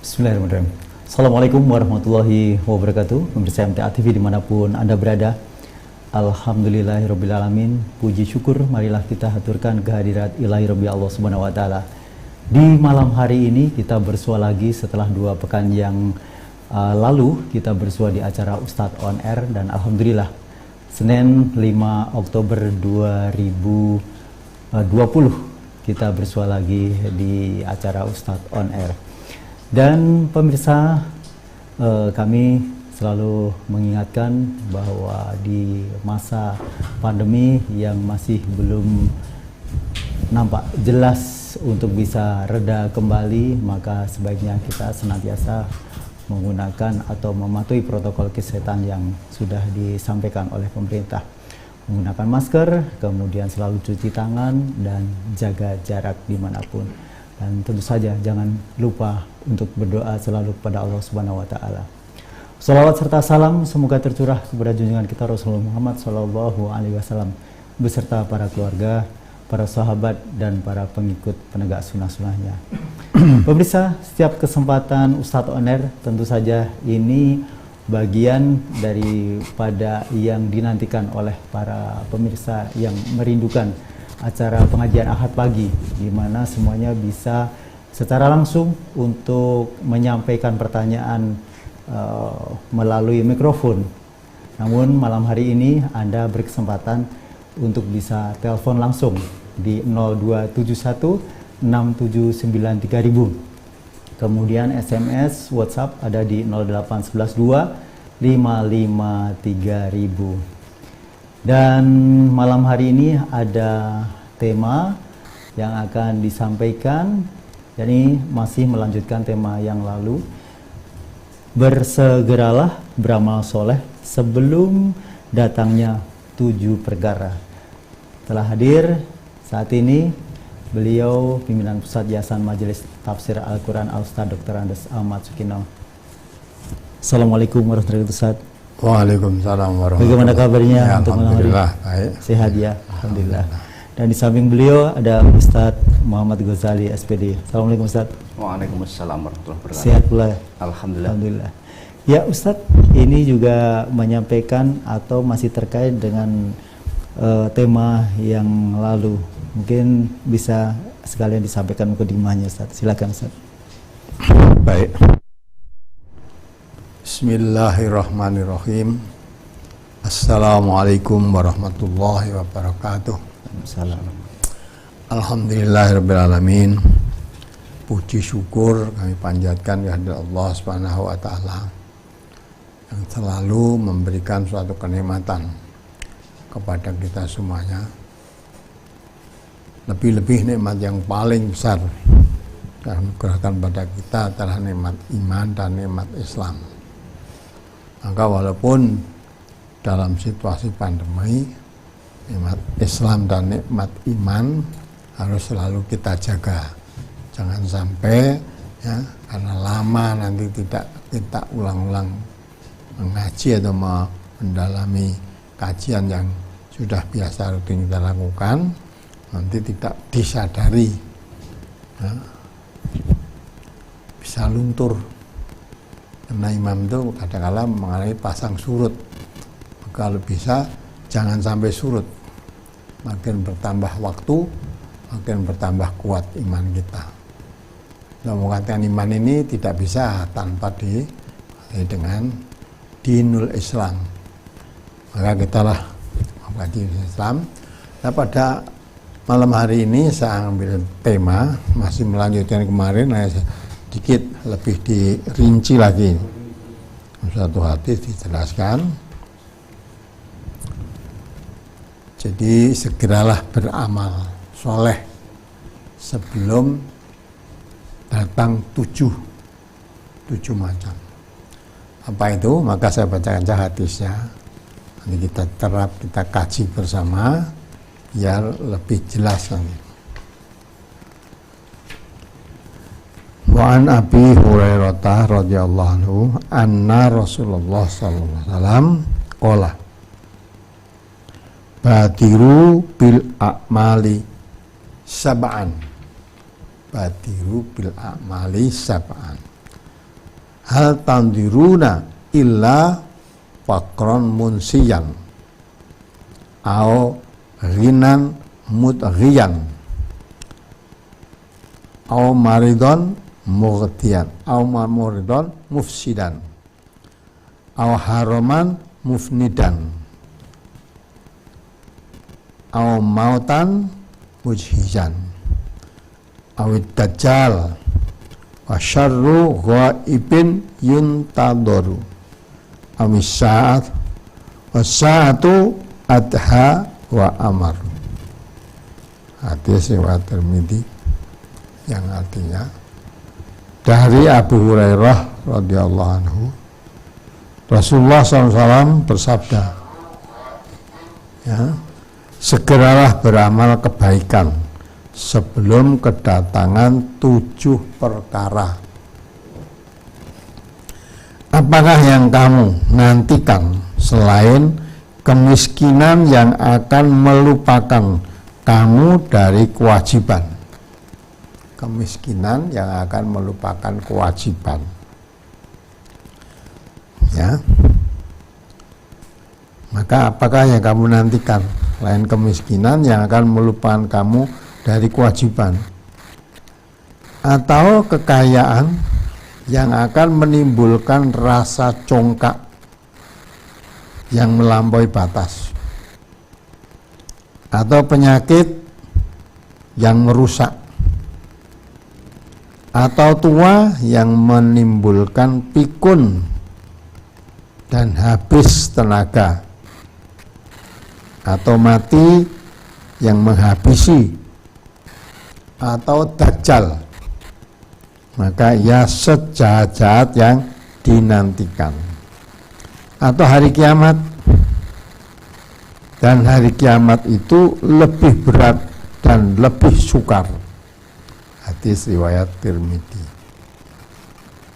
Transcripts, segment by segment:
Bismillahirrahmanirrahim. Assalamualaikum warahmatullahi wabarakatuh. Pemirsa MTA TV dimanapun Anda berada, Alhamdulillahirrabbilalamin. Puji syukur marilah kita haturkan kehadirat ilahi Rabbi Allah Subhanahu wa Ta'ala. Di malam hari ini kita bersua lagi setelah 2 pekan yang lalu kita bersua di acara Ustadz On Air, dan Alhamdulillah Senin 5 Oktober 2020 kita bersua lagi di acara Ustadz On Air. Dan pemirsa, kami selalu mengingatkan bahwa di masa pandemi yang masih belum nampak jelas untuk bisa reda kembali, maka sebaiknya kita senantiasa menggunakan atau mematuhi protokol kesehatan yang sudah disampaikan oleh pemerintah. Menggunakan masker, kemudian selalu cuci tangan, dan jaga jarak dimanapun. Dan tentu saja jangan lupa untuk berdoa selalu kepada Allah Subhanahu wa Ta'ala. Salawat serta salam semoga tercurah kepada junjungan kita Rasulullah Muhammad Sallallahu Alaihi Wasallam beserta para keluarga, para sahabat, dan para pengikut penegak sunnah-sunnahnya. Pemirsa, setiap kesempatan Ustadz On Air tentu saja ini bagian daripada yang dinantikan oleh para pemirsa yang merindukan acara pengajian Ahad pagi, di mana semuanya bisa secara langsung untuk menyampaikan pertanyaan melalui mikrofon. Namun malam hari ini Anda berkesempatan untuk bisa telepon langsung di 0271 679 3000. Kemudian SMS, WhatsApp ada di 08112 55 3000. Dan malam hari ini ada tema yang akan disampaikan, yakni masih melanjutkan tema yang lalu. Bersegeralah beramal soleh sebelum datangnya 7 perkara. Telah hadir saat ini beliau pimpinan Pusat Yayasan Majelis Tafsir Al-Quran Al-Ustadz Dr. Andes Ahmad Sukino. Assalamualaikum warahmatullahi wabarakatuh. Waalaikumsalam warahmatullahi wabarakatuh. Bagaimana kabarnya ya, untuk malam hari? Baik. Sehat ya, Alhamdulillah. Dan di samping beliau ada Ustadz Muhammad Ghazali SPD. Assalamualaikum Ustadz. Waalaikumsalam warahmatullahi wabarakatuh. Sehat pula. Alhamdulillah. Alhamdulillah. Ya Ustadz, ini juga menyampaikan atau masih terkait dengan tema yang lalu. Mungkin bisa sekalian disampaikan mukadimahnya Ustadz. Silakan Ustadz. Baik. Bismillahirrahmanirrahim. Assalamualaikum warahmatullahi wabarakatuh. Assalamualaikum. Alhamdulillahirrahmanirrahim. Puji syukur kami panjatkan kehadirat Allah Subhanahu wa Ta'ala yang selalu memberikan suatu kenikmatan kepada kita semuanya. Lebih-lebih nikmat yang paling besar yang dikerahkan pada kita adalah nikmat iman dan nikmat Islam. Maka walaupun dalam situasi pandemi, nikmat Islam dan nikmat iman harus selalu kita jaga. Jangan sampai ya, karena lama nanti tidak kita ulang-ulang mengaji atau mendalami kajian yang sudah biasa rutin kita lakukan, nanti tidak disadari ya, bisa luntur. Karena imam itu kadang-kadang mengalami pasang surut. Kalau bisa jangan sampai surut. Makin bertambah waktu, makin bertambah kuat iman kita. Nah, mengatakan iman ini tidak bisa tanpa dengan dinul Islam. Maka kita lah mengkaji Islam. Nah, pada malam hari ini saya ambil tema, masih melanjutkan kemarin, sedikit lebih dirinci lagi. Satu hadis dijelaskan. Jadi segeralah beramal soleh sebelum datang 7 macam. Apa itu? Maka saya bacakan hadisnya. Nanti kita terap, kita kaji bersama biar lebih jelas nanti. Wa an Abi Hurairah radhiyallahu anhu anna Rasulullah sallallahu alaihi wasallam qala badiru bil a'mali sab'an. Badiru bil a'mali sab'an. hal tandiruna illa fakron munsiyan au ghinan mudghiyan au maridon mughtiyan au maridon mufsidan au haraman mufnidan au mautan mujhizan au dajjal wa syarru ghaibin yuntadharu amis sa'at wa sa'atu adha wa amar. Hadis riwayat Tirmidzi yang artinya dari Abu Hurairah radhiyallahu anhu, Rasulullah SAW bersabda, ya, segeralah beramal kebaikan sebelum kedatangan 7 perkara. Apakah yang kamu nantikan selain kemiskinan yang akan melupakan kamu dari kewajiban? Kemiskinan yang akan melupakan kewajiban. Ya. Maka apakah yang kamu nantikan selain kemiskinan yang akan melupakan kamu dari kewajiban? Atau kekayaan yang akan menimbulkan rasa congkak yang melampaui batas? Atau penyakit yang merusak? Atau tua yang menimbulkan pikun dan habis tenaga? Atau mati yang menghabisi? Atau dajjal? Maka ia sejahat-jahat yang dinantikan. Atau hari kiamat? Dan hari kiamat itu lebih berat dan lebih sukar. Hadis riwayat Tirmidzi.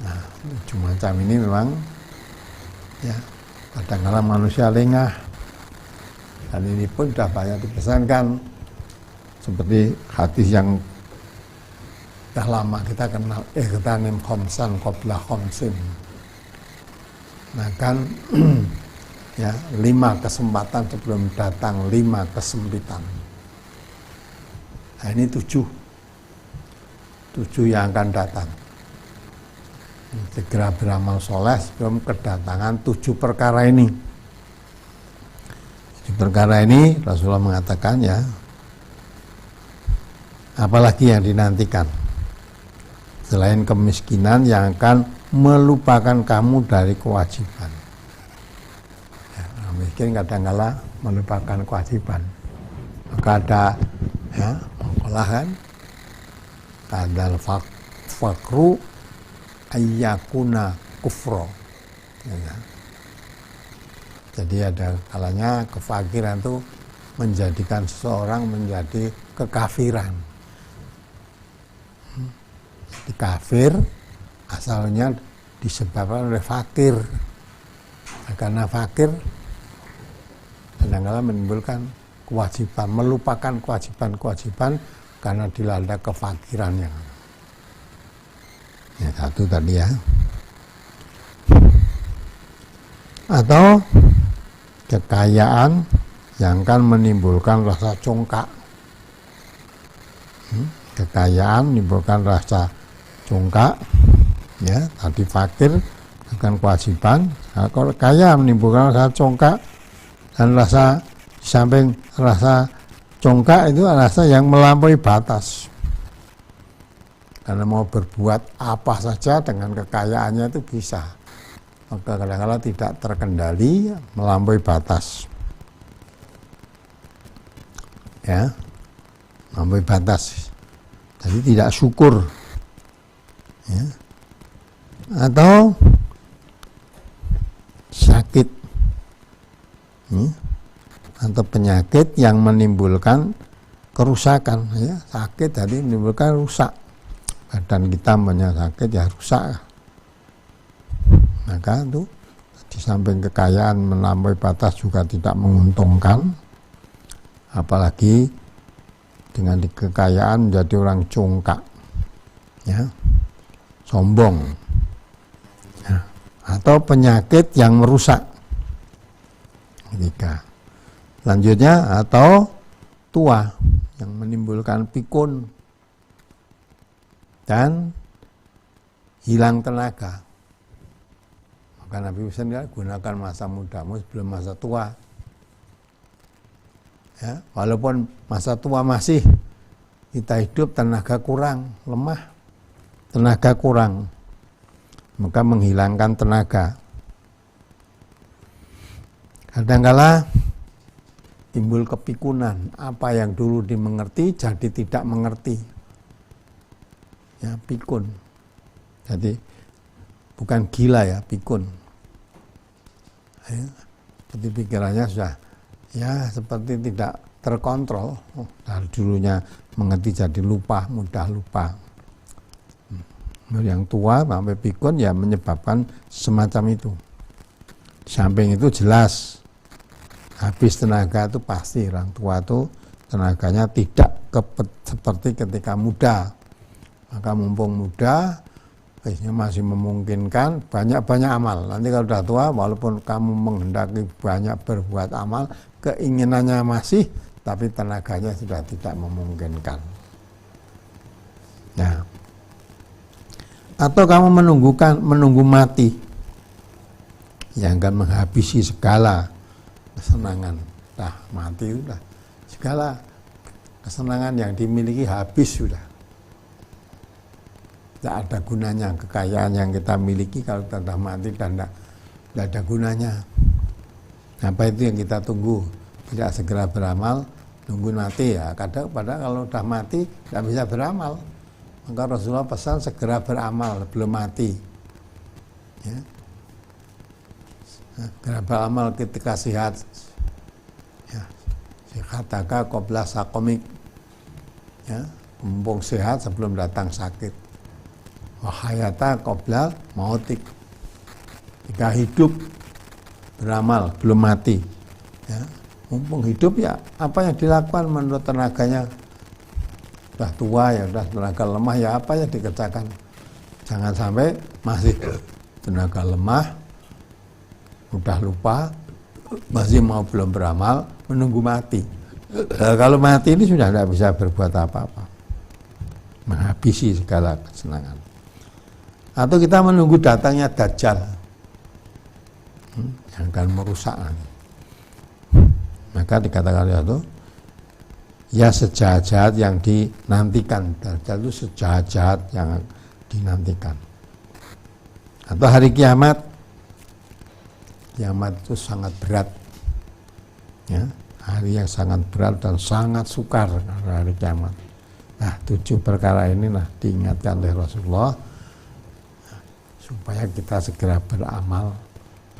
Nah, macam ini memang ya kadang-kadang manusia lengah. Dan ini pun sudah banyak dipesankan, seperti hadis yang sudah lama kita kenal, ightanim khamsan qabla khamsin. Nah kan ya 5 kesempatan sebelum datang 5 kesempitan. Nah ini 7 yang akan datang. Segera beramal soleh sebelum kedatangan 7 perkara ini. 7 perkara ini Rasulullah mengatakan ya, apalagi yang dinantikan selain kemiskinan yang akan melupakan kamu dari kewajiban. Ya, orang miskin kadang-kala melupakan kewajiban. Maka ada ya, mengolahan ada fakru ayyakuna kufro. Ya. Jadi ada kalanya kefakiran itu menjadikan seseorang menjadi kekafiran. Jadi kafir asalnya disebabkan oleh fakir. Nah, karena fakir kadang-kadang menimbulkan kewajiban, melupakan kewajiban-kewajiban karena dilanda kefakirannya. Ya, satu tadi ya. Atau kekayaan yang akan menimbulkan rasa congkak. Kekayaan menimbulkan rasa congkak, ya tadi fakir dengan kewajiban. Nah, kalau kaya menimbulkan rasa congkak dan rasa di samping rasa congkak itu rasa yang melampaui batas. Karena mau berbuat apa saja dengan kekayaannya itu bisa. Maka kadang-kadang tidak terkendali, melampaui batas. Ya, melampaui batas. Jadi tidak syukur. Ya. Atau sakit. Atau penyakit yang menimbulkan kerusakan, ya sakit tadi menimbulkan rusak, badan kita banyak sakit ya rusak. Maka itu di samping kekayaan melampaui batas juga tidak menguntungkan, apalagi dengan kekayaan menjadi orang congkak, ya sombong. atau penyakit yang merusak. Ketiga. Selanjutnya atau tua yang menimbulkan pikun dan hilang tenaga. Maka Nabi Hussein gunakan masa mudamu sebelum masa tua. Ya, walaupun masa tua masih kita hidup, tenaga kurang, lemah, tenaga kurang, maka menghilangkan tenaga. Kadangkala timbul kepikunan, apa yang dulu dimengerti jadi tidak mengerti. Ya, pikun. Jadi bukan gila ya, pikun. Ya, seperti pikirannya sudah ya seperti tidak terkontrol. Dari dulunya mengerti jadi lupa, mudah lupa. Yang tua sampai pikun ya menyebabkan semacam itu. Di samping itu jelas habis tenaga itu pasti, orang tua itu tenaganya tidak seperti ketika muda. Maka mumpung muda, biasanya masih memungkinkan banyak-banyak amal. Nanti kalau sudah tua, walaupun kamu menghendaki banyak berbuat amal, keinginannya masih, tapi tenaganya sudah tidak memungkinkan. Nah, atau kamu menunggu mati yang akan menghabisi segala kesenangan. Dah mati sudah, segala kesenangan yang dimiliki habis sudah. Tidak ada gunanya kekayaan yang kita miliki kalau kita sudah mati dan tidak ada gunanya. Apa itu yang kita tunggu? Tidak segera beramal, nunggu mati ya. Padahal kalau sudah mati tidak bisa beramal. Maka Rasulullah pesan segera beramal belum mati. Ya. Segera beramal ketika sehat. Ya. Sehataka qabla saqamik. Ya. Mumpung sehat sebelum datang sakit. Wahayata qabla mautik. Jika hidup beramal belum mati, ya, mumpung hidup ya apa yang dilakukan menurut tenaganya. Sudah tua ya sudah tenaga lemah ya apa yang dikerjakan. Jangan sampai masih tenaga lemah, udah lupa, masih mau belum beramal, menunggu mati. Kalau mati ini sudah tidak bisa berbuat apa-apa, menghabisi segala kesenangan. Atau kita menunggu datangnya Dajjal yang akan merusak. Maka dikatakan itu ya sejahat-jahat yang dinantikan. Dajjal itu sejahat-jahat yang dinantikan. Atau hari kiamat. Kiamat itu sangat berat. Ya, hari yang sangat berat dan sangat sukar hari kiamat. Nah, 7 perkara inilah diingatkan oleh Rasulullah supaya kita segera beramal,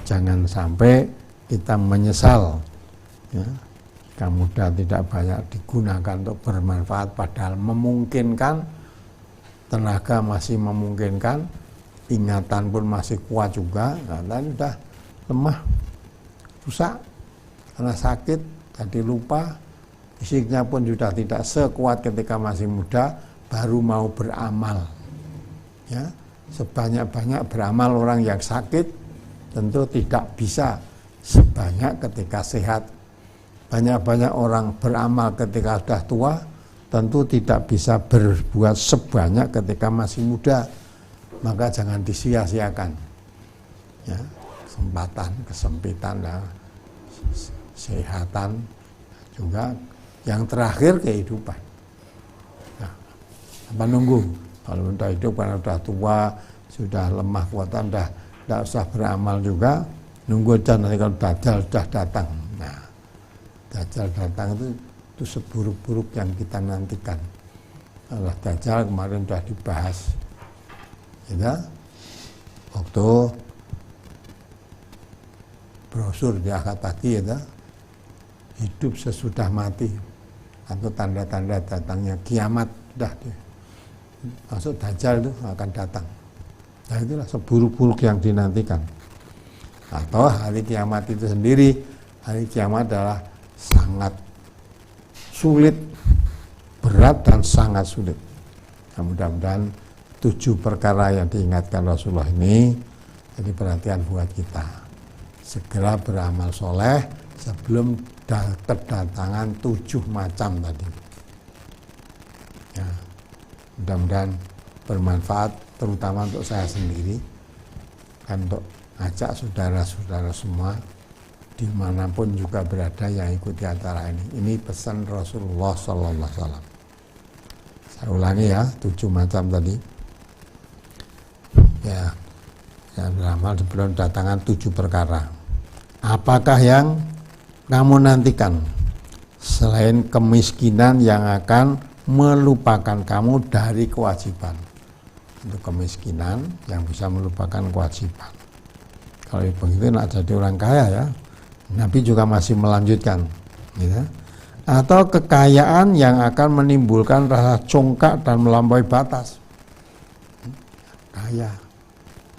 jangan sampai kita menyesal. Ya, jika muda tidak banyak digunakan untuk bermanfaat, padahal memungkinkan, tenaga masih memungkinkan, ingatan pun masih kuat juga, karena sudah lemah, rusak, karena sakit, jadi lupa, fisiknya pun sudah tidak sekuat ketika masih muda, baru mau beramal. Ya. Sebanyak-banyak beramal orang yang sakit tentu tidak bisa sebanyak ketika sehat. Banyak-banyak orang beramal ketika sudah tua tentu tidak bisa berbuat sebanyak ketika masih muda. Maka jangan disia-siakan. Ya, kesempatan, kesempitan, dan kesehatan juga. Yang terakhir kehidupan. Nah, apa nunggu? Kalau sudah hidup karena sudah tua, sudah lemah kuatan, sudah tidak usah beramal juga, nunggu aja nanti kalau Dajjal sudah datang. Nah, Dajjal datang itu seburuk-buruk yang kita nantikan. Allah Dajjal kemarin sudah dibahas. Ya, waktu brosur di akad tadi ya, hidup sesudah mati atau tanda-tanda datangnya kiamat dah. Masuk Dajjal itu akan datang. Nah itulah seburuk-buruk yang dinantikan. Atau hari kiamat itu sendiri, hari kiamat adalah sangat sulit, berat dan sangat sulit. Nah, mudah-mudahan 7 perkara yang diingatkan Rasulullah ini Jadi perhatian buat kita, segera beramal soleh sebelum kedatangan 7 macam tadi. Ya, mudah-mudahan bermanfaat, terutama untuk saya sendiri, dan untuk ajak saudara-saudara semua dimanapun juga berada yang ikuti acara ini. Ini pesan Rasulullah SAW. Saya ulangi ya, 7 macam tadi. Ya, yang beramal sebelum datangan 7 perkara. Apakah yang kamu nantikan selain kemiskinan yang akan melupakan kamu dari kewajiban? Untuk kemiskinan yang bisa melupakan kewajiban. Kalau begitu nak jadi orang kaya ya. Nabi juga masih melanjutkan, gitu. Atau kekayaan yang akan menimbulkan rasa congkak dan melampaui batas. Kaya,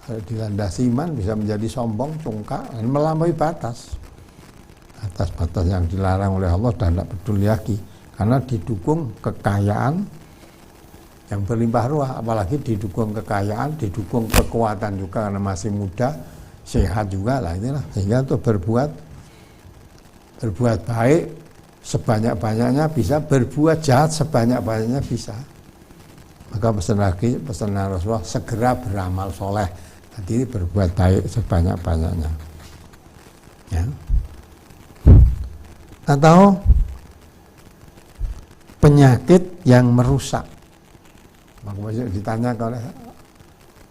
kalau dilandasi iman bisa menjadi sombong, congkak, dan melampaui batas. Atas batas yang dilarang oleh Allah dan tidak peduli lagi, karena didukung kekayaan yang berlimpah ruah, apalagi didukung kekayaan, didukung kekuatan juga karena masih muda, sehat juga lah inilah, sehingga untuk berbuat baik sebanyak-banyaknya bisa, berbuat jahat sebanyak-banyaknya bisa. Maka pesan Rasulullah, segera beramal soleh, jadi berbuat baik sebanyak-banyaknya. Ya. Atau penyakit yang merusak. Maka besok ditanya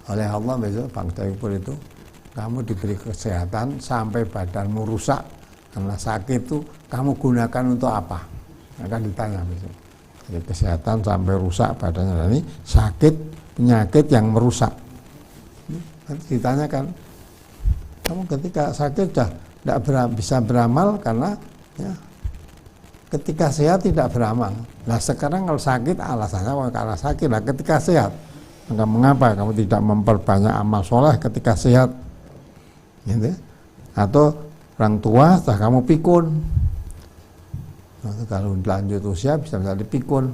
oleh Allah besok bangsa itu, kamu diberi kesehatan sampai badanmu rusak karena sakit itu, kamu gunakan untuk apa? Akan ditanya besok. Jadi kesehatan sampai rusak badannya, dan ini sakit, penyakit yang merusak. Nanti ditanyakan, kamu ketika sakit sudah tidak bisa beramal karena ya, ketika sehat tidak beramal. Nah sekarang kalau sakit alasannya karena sakit. Nah ketika sehat, maka mengapa kamu tidak memperbanyak amal soleh ketika sehat? Gitu. Atau orang tua setelah kamu pikun. Nah, kalau lanjut usia bisa menjadi pikun.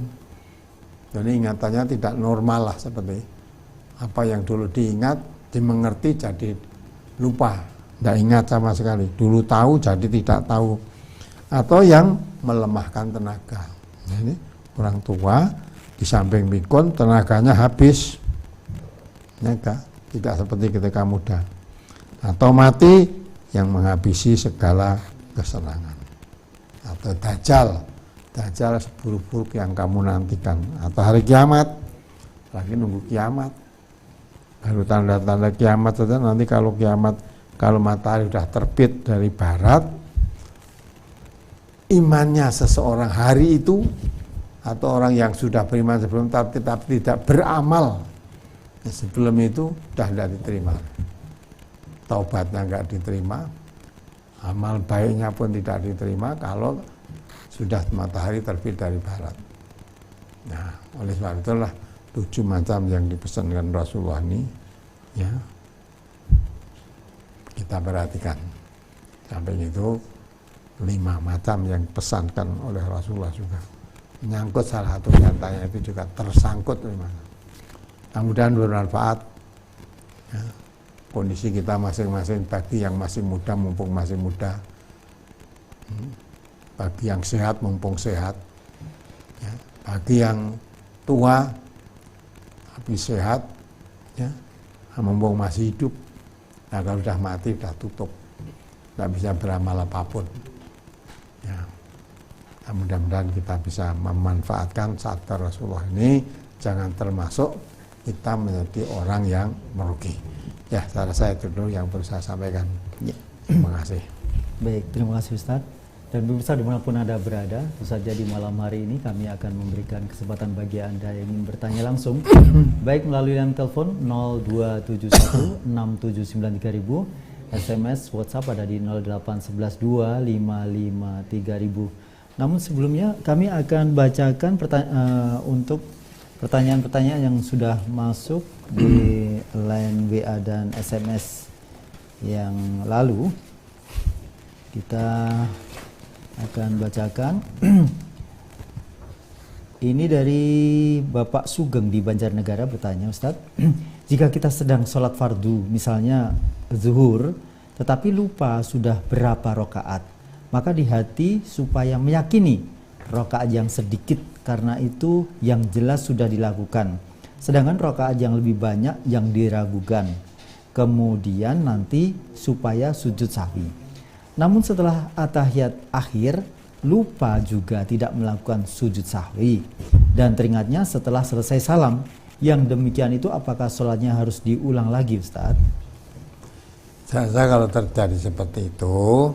Jadi ingatannya tidak normal lah, seperti apa yang dulu diingat, dimengerti jadi lupa, tidak ingat sama sekali. Dulu tahu jadi tidak tahu. Atau yang melemahkan tenaga. Nah, ini orang tua di samping pikun tenaganya habis. Ya, tidak seperti ketika muda. Atau mati yang menghabisi segala kesenangan. Atau dajjal seburuk-buruk yang kamu nantikan. Atau hari kiamat, lagi nunggu kiamat. Baru tanda-tanda kiamat saja, nanti kalau kiamat, kalau matahari sudah terbit dari barat, imannya seseorang hari itu, atau orang yang sudah beriman sebelum tapi tidak beramal sebelum itu, sudah tidak diterima. Taubatnya enggak diterima, amal baiknya pun tidak diterima kalau sudah matahari terbit dari barat. Nah, oleh sebab itulah 7 macam yang dipesankan Rasulullah ini, ya, kita perhatikan. Sampai itu 5 macam yang dipesankan oleh Rasulullah juga. Menyangkut salah satu nyatanya itu juga tersangkut 5. Mudah-mudahan bermanfaat. Ya. Kondisi kita masing-masing, bagi yang masih muda mumpung masih muda, bagi yang sehat mumpung sehat, ya, bagi yang tua habis sehat, ya, mumpung masih hidup. Nah kalau sudah mati sudah tutup, tidak bisa beramal apapun. Ya, nah, mudah-mudahan kita bisa memanfaatkan sabda Rasulullah ini, jangan termasuk kita menjadi orang yang merugi. Ya, saya itu dulu yang perlu saya sampaikan. Ya. Terima kasih. Baik, terima kasih Ustaz. Dan pemirsa dimanapun Anda berada, tentu saja di malam hari ini kami akan memberikan kesempatan bagi Anda yang ingin bertanya langsung, baik melalui line telepon 02716793.000, SMS, WhatsApp ada di 08112553000. Namun sebelumnya kami akan bacakan untuk pertanyaan-pertanyaan yang sudah masuk di line WA dan SMS yang lalu. Kita akan bacakan. Ini dari Bapak Sugeng di Banjarnegara bertanya, Ustadz, Jika kita sedang sholat fardu, misalnya zuhur, tetapi lupa sudah berapa rokaat, maka di hati supaya meyakini rokaat yang sedikit, karena itu yang jelas sudah dilakukan. Sedangkan rokaat yang lebih banyak yang diragukan. Kemudian nanti supaya sujud sahwi. Namun setelah atahiyat akhir, lupa juga tidak melakukan sujud sahwi. Dan teringatnya setelah selesai salam. Yang demikian itu apakah sholatnya harus diulang lagi, Ustaz? Saya kalau terjadi seperti itu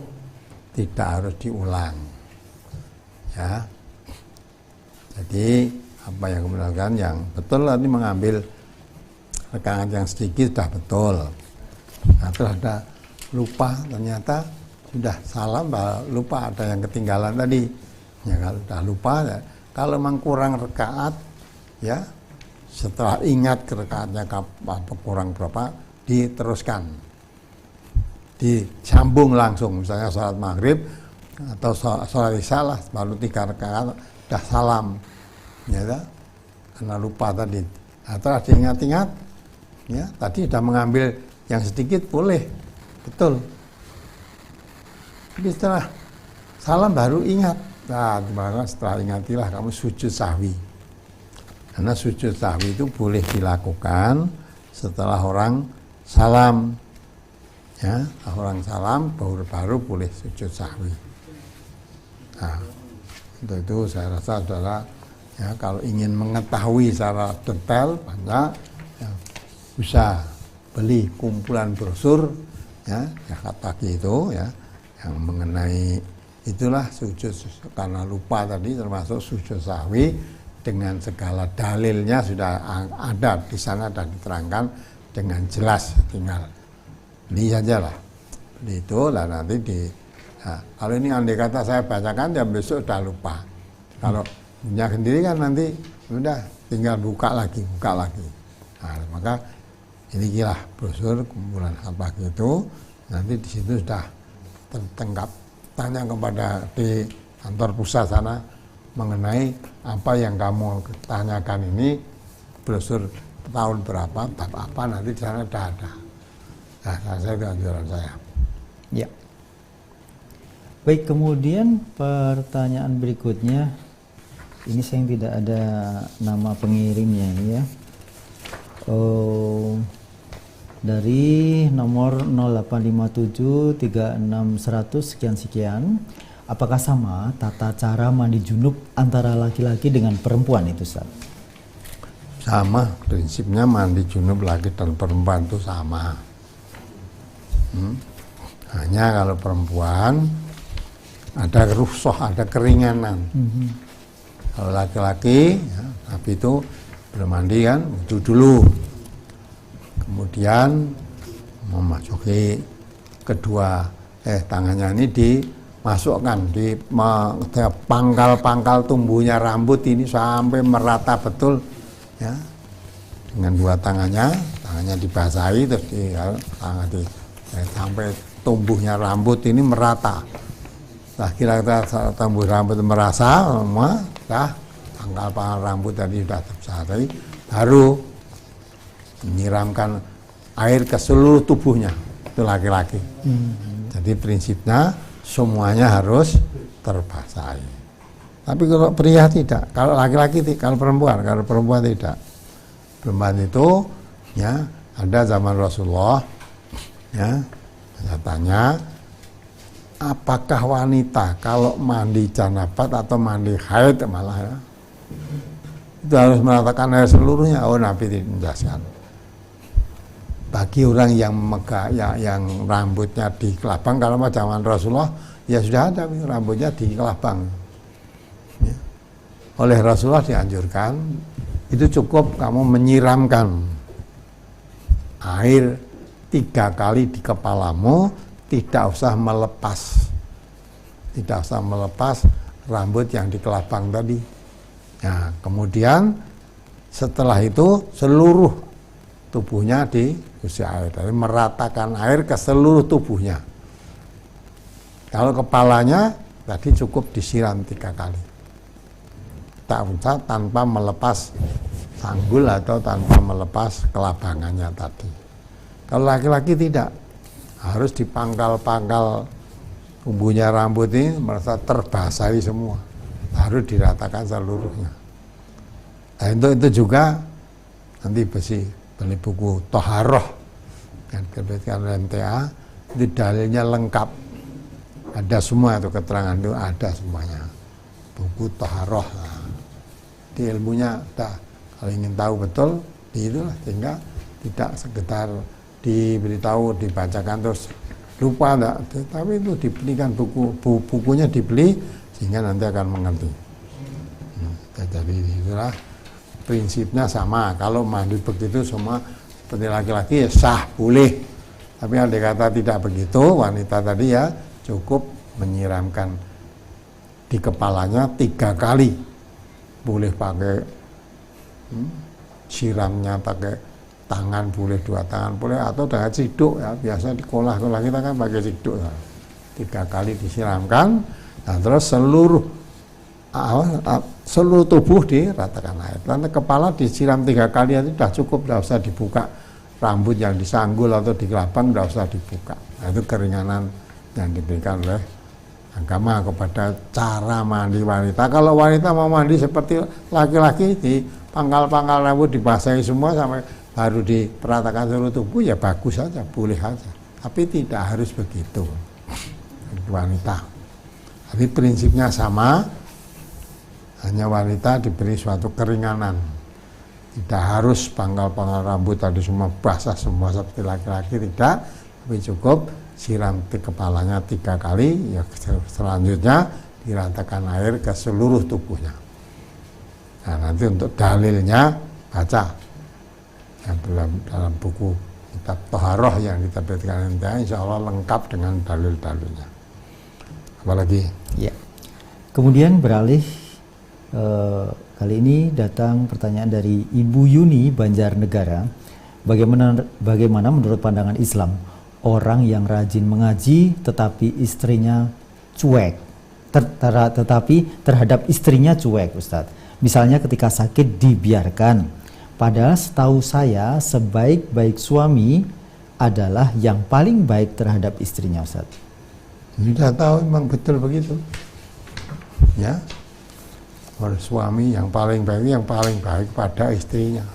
tidak harus diulang, ya. Jadi apa yang kamu lakukan yang betul, nanti mengambil rekaat yang sedikit sudah betul. Nah, terus ada lupa, ternyata sudah salam, lupa ada yang ketinggalan tadi. Ya kalau sudah lupa, ya, kalau memang kurang rekaat, ya setelah ingat rekaatnya kurang berapa, diteruskan, disambung langsung. Misalnya sholat maghrib atau sholat isya lah, baru 3 rakaat dah salam, ya karena lupa tadi. Atau ada ingat-ingat, ya tadi sudah mengambil yang sedikit boleh, betul. Jadi setelah salam baru ingat. Nah, setelah ingatilah kamu sujud sahwi. Karena sujud sahwi itu boleh dilakukan setelah orang salam. Ya, orang salam baru boleh sujud sahwi. Nah, untuk itu saya rasa saudara, ya kalau ingin mengetahui secara detail banyak, ya, bisa beli kumpulan brosur, ya zakat pagi itu, ya yang mengenai itulah sujud karena lupa tadi, termasuk sujud sahwi dengan segala dalilnya sudah ada di sana dan diterangkan dengan jelas, tinggal beli saja lah, beli itu lah nanti nah, kalau ini andai kata saya bacakan ya besok udah lupa. Kalau punya sendiri kan nanti udah tinggal buka lagi. Nah, maka ini gila brosur kumpulan pagi itu, nanti di situ sudah tertangkap, tanya kepada di kantor pusat sana mengenai apa yang kamu tanyakan ini, brosur tahun berapa, bab apa, nanti di sana sudah ada. Nah, saya itu anjuran saya. Ya. Baik, kemudian pertanyaan berikutnya, ini saya tidak ada nama pengirimnya ini ya. Dari nomor 0857 36 100 sekian. Apakah sama tata cara mandi junub antara laki-laki dengan perempuan itu, Ustaz? Sama, prinsipnya mandi junub laki dan perempuan itu sama. Hanya kalau perempuan ada rukhsah, ada keringanan. Kalau laki-laki, ya, tapi itu belum mandi kan, itu dulu. Kemudian memasuki kedua tangannya ini dimasukkan di pangkal-pangkal tumbuhnya rambut ini sampai merata betul, ya. Dengan dua tangannya dibasahi terus sampai tumbuhnya rambut ini merata. Nah, kira-kira tumbuh rambut merasa semua, dah pangkal-pangkal rambut tadi sudah terbasahi, baru menyiramkan air ke seluruh tubuhnya, itu laki-laki. Jadi prinsipnya semuanya harus terbasahi. Tapi kalau pria tidak, kalau laki-laki, kalau perempuan tidak. Perempuan itu, ya ada zaman Rasulullah, ya saya tanya, apakah wanita kalau mandi janabat atau mandi haid malah ya, itu harus meratakan air seluruhnya? Oh, Nabi menjelaskan. Bagi orang yang yang rambutnya di kelabang, kalau zaman Rasulullah ya sudah ada rambutnya di kelabang. Ya. Oleh Rasulullah dianjurkan, itu cukup kamu menyiramkan air 3 kali di kepalamu, tidak usah melepas rambut yang di kelabang tadi. Nah, kemudian setelah itu seluruh tubuhnya diisi air, jadi meratakan air ke seluruh tubuhnya. Kalau kepalanya tadi cukup disiram 3 kali, tak usah tanpa melepas sanggul atau tanpa melepas kelabangannya tadi. Kalau laki-laki tidak, harus dipangkal-pangkal tumbuhnya rambut ini merasa terbasahi semua, harus diratakan seluruhnya. Nah itu juga nanti beli buku Toharoh yang diterbitkan oleh MTA, itu dalilnya lengkap, ada semua itu keterangan itu ada semuanya. Buku Toharoh, nah, di ilmunya ada. Kalau ingin tahu betul, itulah, sehingga tidak sekedar diberitahu, dibacakan terus lupa enggak, tapi itu dibelikan bukunya dibeli sehingga nanti akan mengerti. Jadi itulah prinsipnya sama. Kalau mandi begitu semua seperti laki-laki ya sah, boleh. Tapi andai kata tidak begitu, wanita tadi ya cukup menyiramkan di kepalanya 3 kali. Boleh pakai siramnya pakai tangan, boleh 2 tangan boleh, atau dengan siduk ya, biasa dikolah-kolah kita kan pakai siduk ya. 3 kali disiramkan, nah terus seluruh tubuh diratakan air. Lalu kepala disiram 3 kali itu sudah cukup, tidak usah dibuka. Rambut yang disanggul atau digelabang tidak usah dibuka. Nah, itu keringanan yang diberikan oleh agama kepada cara mandi wanita. Kalau wanita mau mandi seperti laki-laki, di pangkal-pangkal rambut dibasahi semua sampai baru diperatakan seluruh tubuh, ya bagus saja, boleh saja. Tapi tidak harus begitu wanita. Tapi prinsipnya sama, hanya wanita diberi suatu keringanan. Tidak harus pangkal-pangkal rambut tadi semua basah semua seperti laki-laki, tidak. Tapi cukup siram di kepalanya 3 kali, ya selanjutnya diratakan air ke seluruh tubuhnya. Nah, nanti untuk dalilnya baca yang dalam buku kitab Toharoh yang diterbitkan MTA, insya Allah lengkap dengan dalil-dalilnya. Apalagi? Ya. Kemudian beralih, kali ini datang pertanyaan dari Ibu Yuni Banjarnegara. Bagaimana menurut pandangan Islam orang yang rajin mengaji tetapi istrinya cuek, tetapi terhadap istrinya cuek, Ustadz? Misalnya ketika sakit dibiarkan, padahal setahu saya sebaik-baik suami adalah yang paling baik terhadap istrinya, Ustadz. Sudah tahu memang betul begitu, ya. Oleh suami yang paling baik pada istrinya,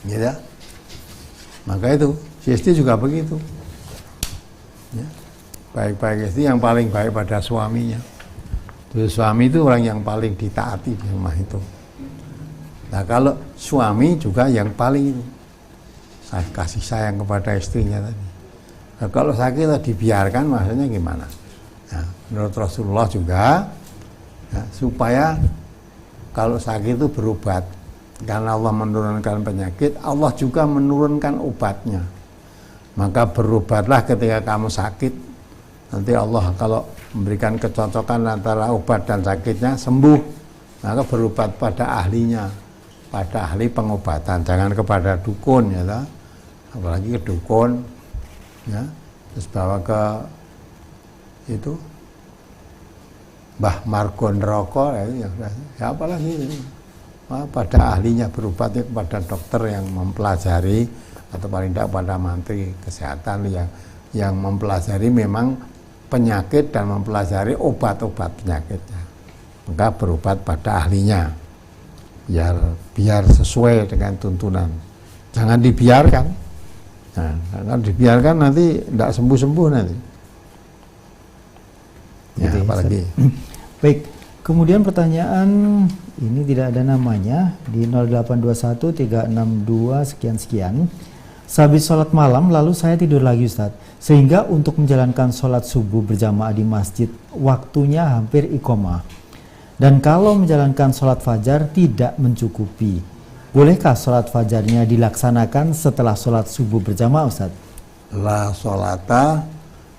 ya. Maka itu si istri juga begitu, ya. Baik-baik istri yang paling baik pada suaminya. Terus suami itu orang yang paling ditaati di rumah itu. Nah kalau suami juga yang paling kasih sayang kepada istrinya tadi. Nah, kalau sakit dibiarkan maksudnya gimana? Nah, menurut Rasulullah juga, ya, supaya kalau sakit itu berobat, karena Allah menurunkan penyakit, Allah juga menurunkan obatnya. Maka berobatlah ketika kamu sakit. Nanti Allah kalau memberikan kecocokan antara obat dan sakitnya sembuh, maka berobat pada ahlinya, pada ahli pengobatan, jangan kepada dukun, ya, apalagi ke dukun, ya, terus bawa ke itu Mbah Margon Roko, ya apalagi pada ahlinya, berobatnya kepada dokter yang mempelajari, atau paling tidak pada menteri kesehatan yang mempelajari memang penyakit dan mempelajari obat-obat penyakitnya. Maka berobat pada ahlinya, biar sesuai dengan tuntunan. Jangan dibiarkan. Nah, kalau dibiarkan nanti tidak sembuh-sembuh nanti. Ya, apalagi. Baik, kemudian pertanyaan ini tidak ada namanya di 0821 362 sekian-sekian. Sehabis sholat malam lalu saya tidur lagi, Ustadz, sehingga untuk menjalankan sholat subuh berjamaah di masjid waktunya hampir iqomah. Dan kalau menjalankan sholat fajar tidak mencukupi, bolehkah sholat fajarnya dilaksanakan setelah sholat subuh berjamaah, Ustadz? La sholata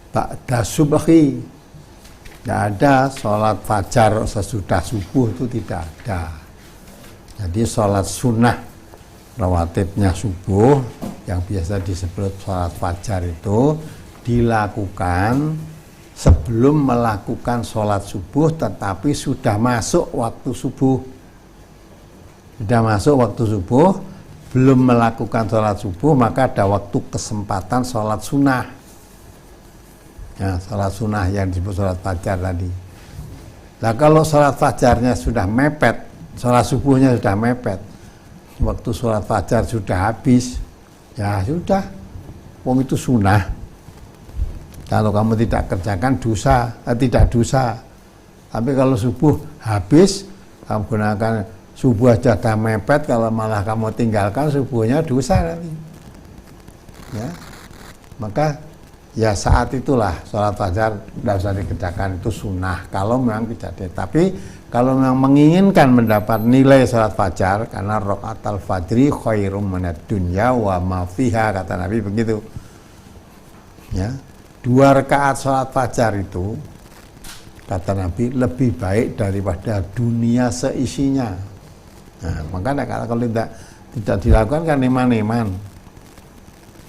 ba'da subhi. Tidak ada sholat fajar sesudah subuh, itu tidak ada. Jadi sholat sunnah rawatibnya subuh yang biasa disebut sholat fajar itu dilakukan sebelum melakukan sholat subuh, tetapi sudah masuk waktu subuh. Sudah masuk waktu subuh, belum melakukan sholat subuh, maka ada waktu kesempatan sholat sunnah. Ya, sholat sunnah yang disebut sholat fajar tadi. Nah, kalau sholat fajarnya sudah mepet, sholat subuhnya sudah mepet, waktu sholat fajar sudah habis, ya sudah, wong itu sunnah. Kalau kamu tidak kerjakan tidak dosa. Tapi kalau subuh habis, kamu gunakan subuh aja dah mepet, kalau malah kamu tinggalkan subuhnya dosa nanti. Ya, maka ya saat itulah sholat fajar tidak usah dikerjakan, itu sunnah. Kalau memang tidak ada, tapi kalau memang menginginkan mendapat nilai sholat fajar, karena raqatul fajri khairum minad dunya wa ma fiha, kata Nabi begitu. Ya. 2 rakaat sholat fajar itu, kata Nabi, lebih baik daripada dunia seisinya. Nah, makanya kalau tidak dilakukan kan iman-iman.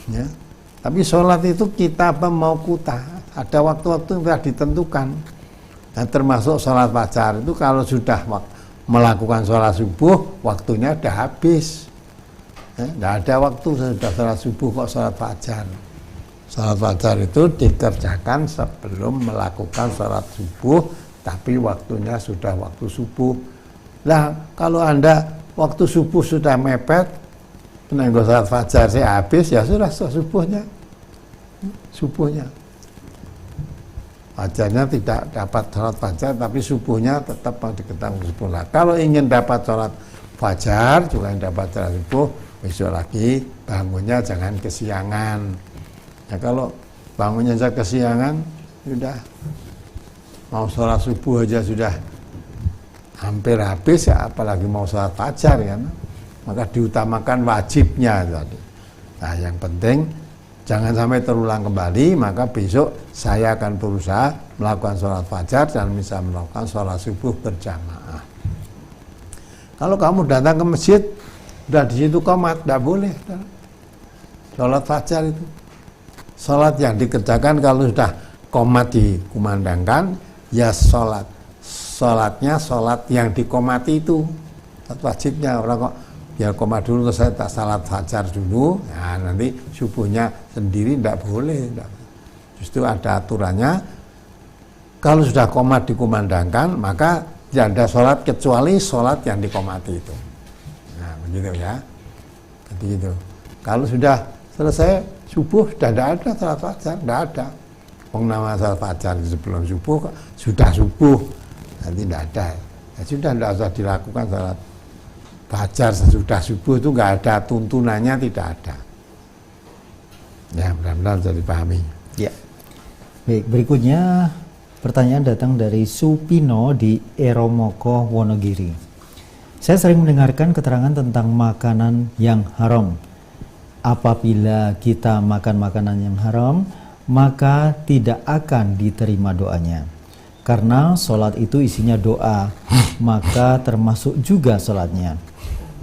Ya. Tapi sholat itu kita mau kuta, ada waktu-waktu yang sudah ditentukan. Nah, termasuk sholat fajar itu kalau sudah melakukan sholat subuh, waktunya sudah habis. Tidak ada waktu sudah sholat subuh kok sholat fajar. Sholat fajar itu dikerjakan sebelum melakukan sholat subuh, tapi waktunya sudah waktu subuh. Nah, kalau Anda waktu subuh sudah mepet, menunggu sholat fajar saya habis, ya sudah subuhnya. Fajarnya tidak dapat sholat fajar, tapi subuhnya tetap diketahui subuh. Nah, kalau ingin dapat sholat fajar, juga dapat sholat subuh, besok lagi bangunnya jangan kesiangan. Ya, kalau bangunnya saja kesiangan, sudah mau sholat subuh aja sudah hampir habis, ya apalagi mau sholat fajar kan. Maka diutamakan wajibnya tadi. Nah, yang penting jangan sampai terulang kembali. Maka besok saya akan berusaha melakukan sholat fajar dan bisa melakukan sholat subuh berjamaah. Kalau kamu datang ke masjid, udah di situ qomat, tidak boleh sholat fajar itu. Sholat yang dikerjakan kalau sudah qomat dikumandangkan, ya sholatnya sholat yang dikomati itu wajibnya. Orang kok biar qomat dulu, saya tak salat fajar dulu, nah nanti subuhnya sendiri tidak boleh. Justru ada aturannya, kalau sudah qomat dikumandangkan, maka tidak ada sholat kecuali sholat yang dikomati itu. Nah begitu ya. Jadi gitu. Kalau sudah selesai subuh, sudah tidak ada sholat fajar, tidak ada. Nama sholat fajar sebelum subuh, sudah subuh, nanti tidak ada. Ya sudah, tidak usah dilakukan sholat fajar sesudah subuh, itu nggak ada tuntunannya, tidak ada. Ya, benar-benar bisa dipahami. Ya. Baik, berikutnya pertanyaan datang dari Supino di Eromoko, Wonogiri. Saya sering mendengarkan keterangan tentang makanan yang haram. Apabila kita makan makanan yang haram, maka tidak akan diterima doanya. Karena sholat itu isinya doa, maka termasuk juga sholatnya.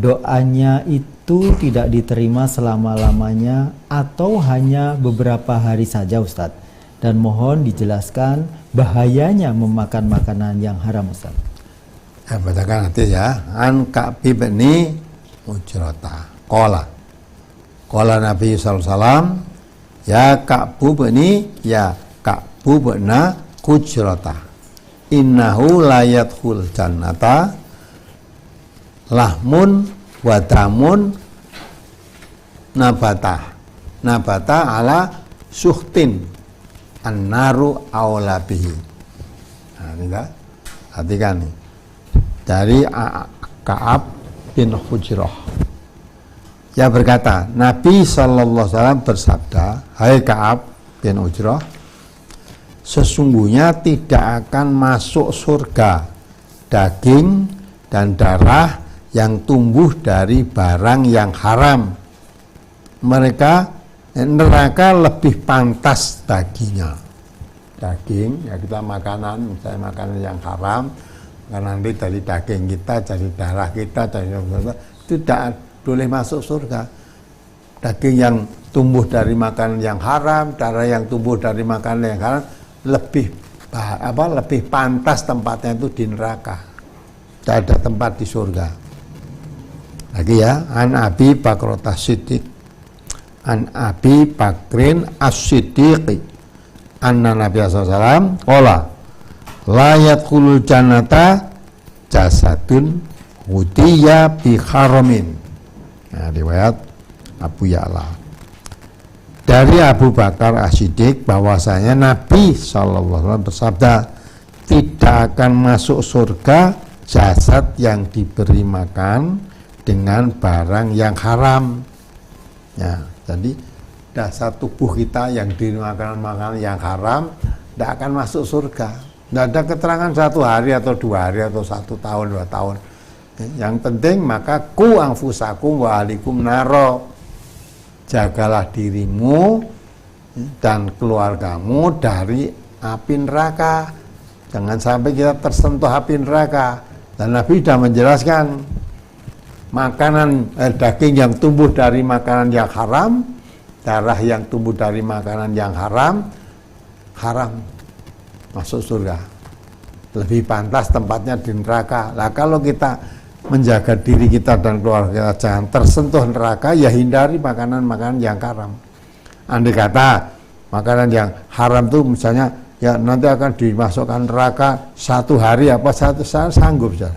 Doanya itu tidak diterima selama-lamanya atau hanya beberapa hari saja, Ustadz. Dan mohon dijelaskan bahayanya memakan makanan yang haram, Ustadz. Ya, bacakan nanti ya. An Ka'bi bin Ujrata. Qala Nabi sallallahu alaihi wasallam, ya Ka'bu bin Ujrata. Innahu la yadkhul jannata lahmun wa damun nabata ala suhtin an-naru aula bihi. Nah, ini kan perhatikan nih. Dari Ka'ab bin Ujrah. Dia berkata, Nabi sallallahu alaihi wasallam bersabda, hai Ka'ab bin Ujrah, sesungguhnya tidak akan masuk surga daging dan darah yang tumbuh dari barang yang haram. Neraka lebih pantas baginya. Daging, ya kita makanan, misalnya makanan yang haram, karena nanti dari daging kita, dari darah kita, itu tidak boleh masuk surga. Daging yang tumbuh dari makanan yang haram, darah yang tumbuh dari makanan yang haram, lebih pantas tempatnya itu di neraka. Tidak ada tempat di surga. Lagi ya, an Abi Bakrata Siddiq, an Abi Bakrin As-Siddiqi, anna Nabi SAW qala la yadkhulul jannata jasadun hudiya bi haramin. Nah, riwayat Abu Ya'la. Dari Abu Bakar As-Siddiq bahwasanya Nabi SAW bersabda, tidak akan masuk surga jasad yang diberi makan dengan barang yang haram. Ya, jadi dasar tubuh kita yang dimakan makanan yang haram tidak akan masuk surga. Tidak ada keterangan 1 hari atau 2 hari atau 1 tahun 2 tahun. Yang penting maka ku anfusakum wa alikum naro, jagalah dirimu dan keluargamu dari api neraka. Jangan sampai kita tersentuh api neraka. Dan Nabi sudah menjelaskan makanan daging yang tumbuh dari makanan yang haram, darah yang tumbuh dari makanan yang haram, haram masuk surga. Lebih pantas tempatnya di neraka. Lah kalau kita menjaga diri kita dan keluarga kita jangan tersentuh neraka, ya hindari makanan-makanan yang haram. Andai kata makanan yang haram itu misalnya ya nanti akan dimasukkan neraka 1 hari apa 1 saat sanggup saja.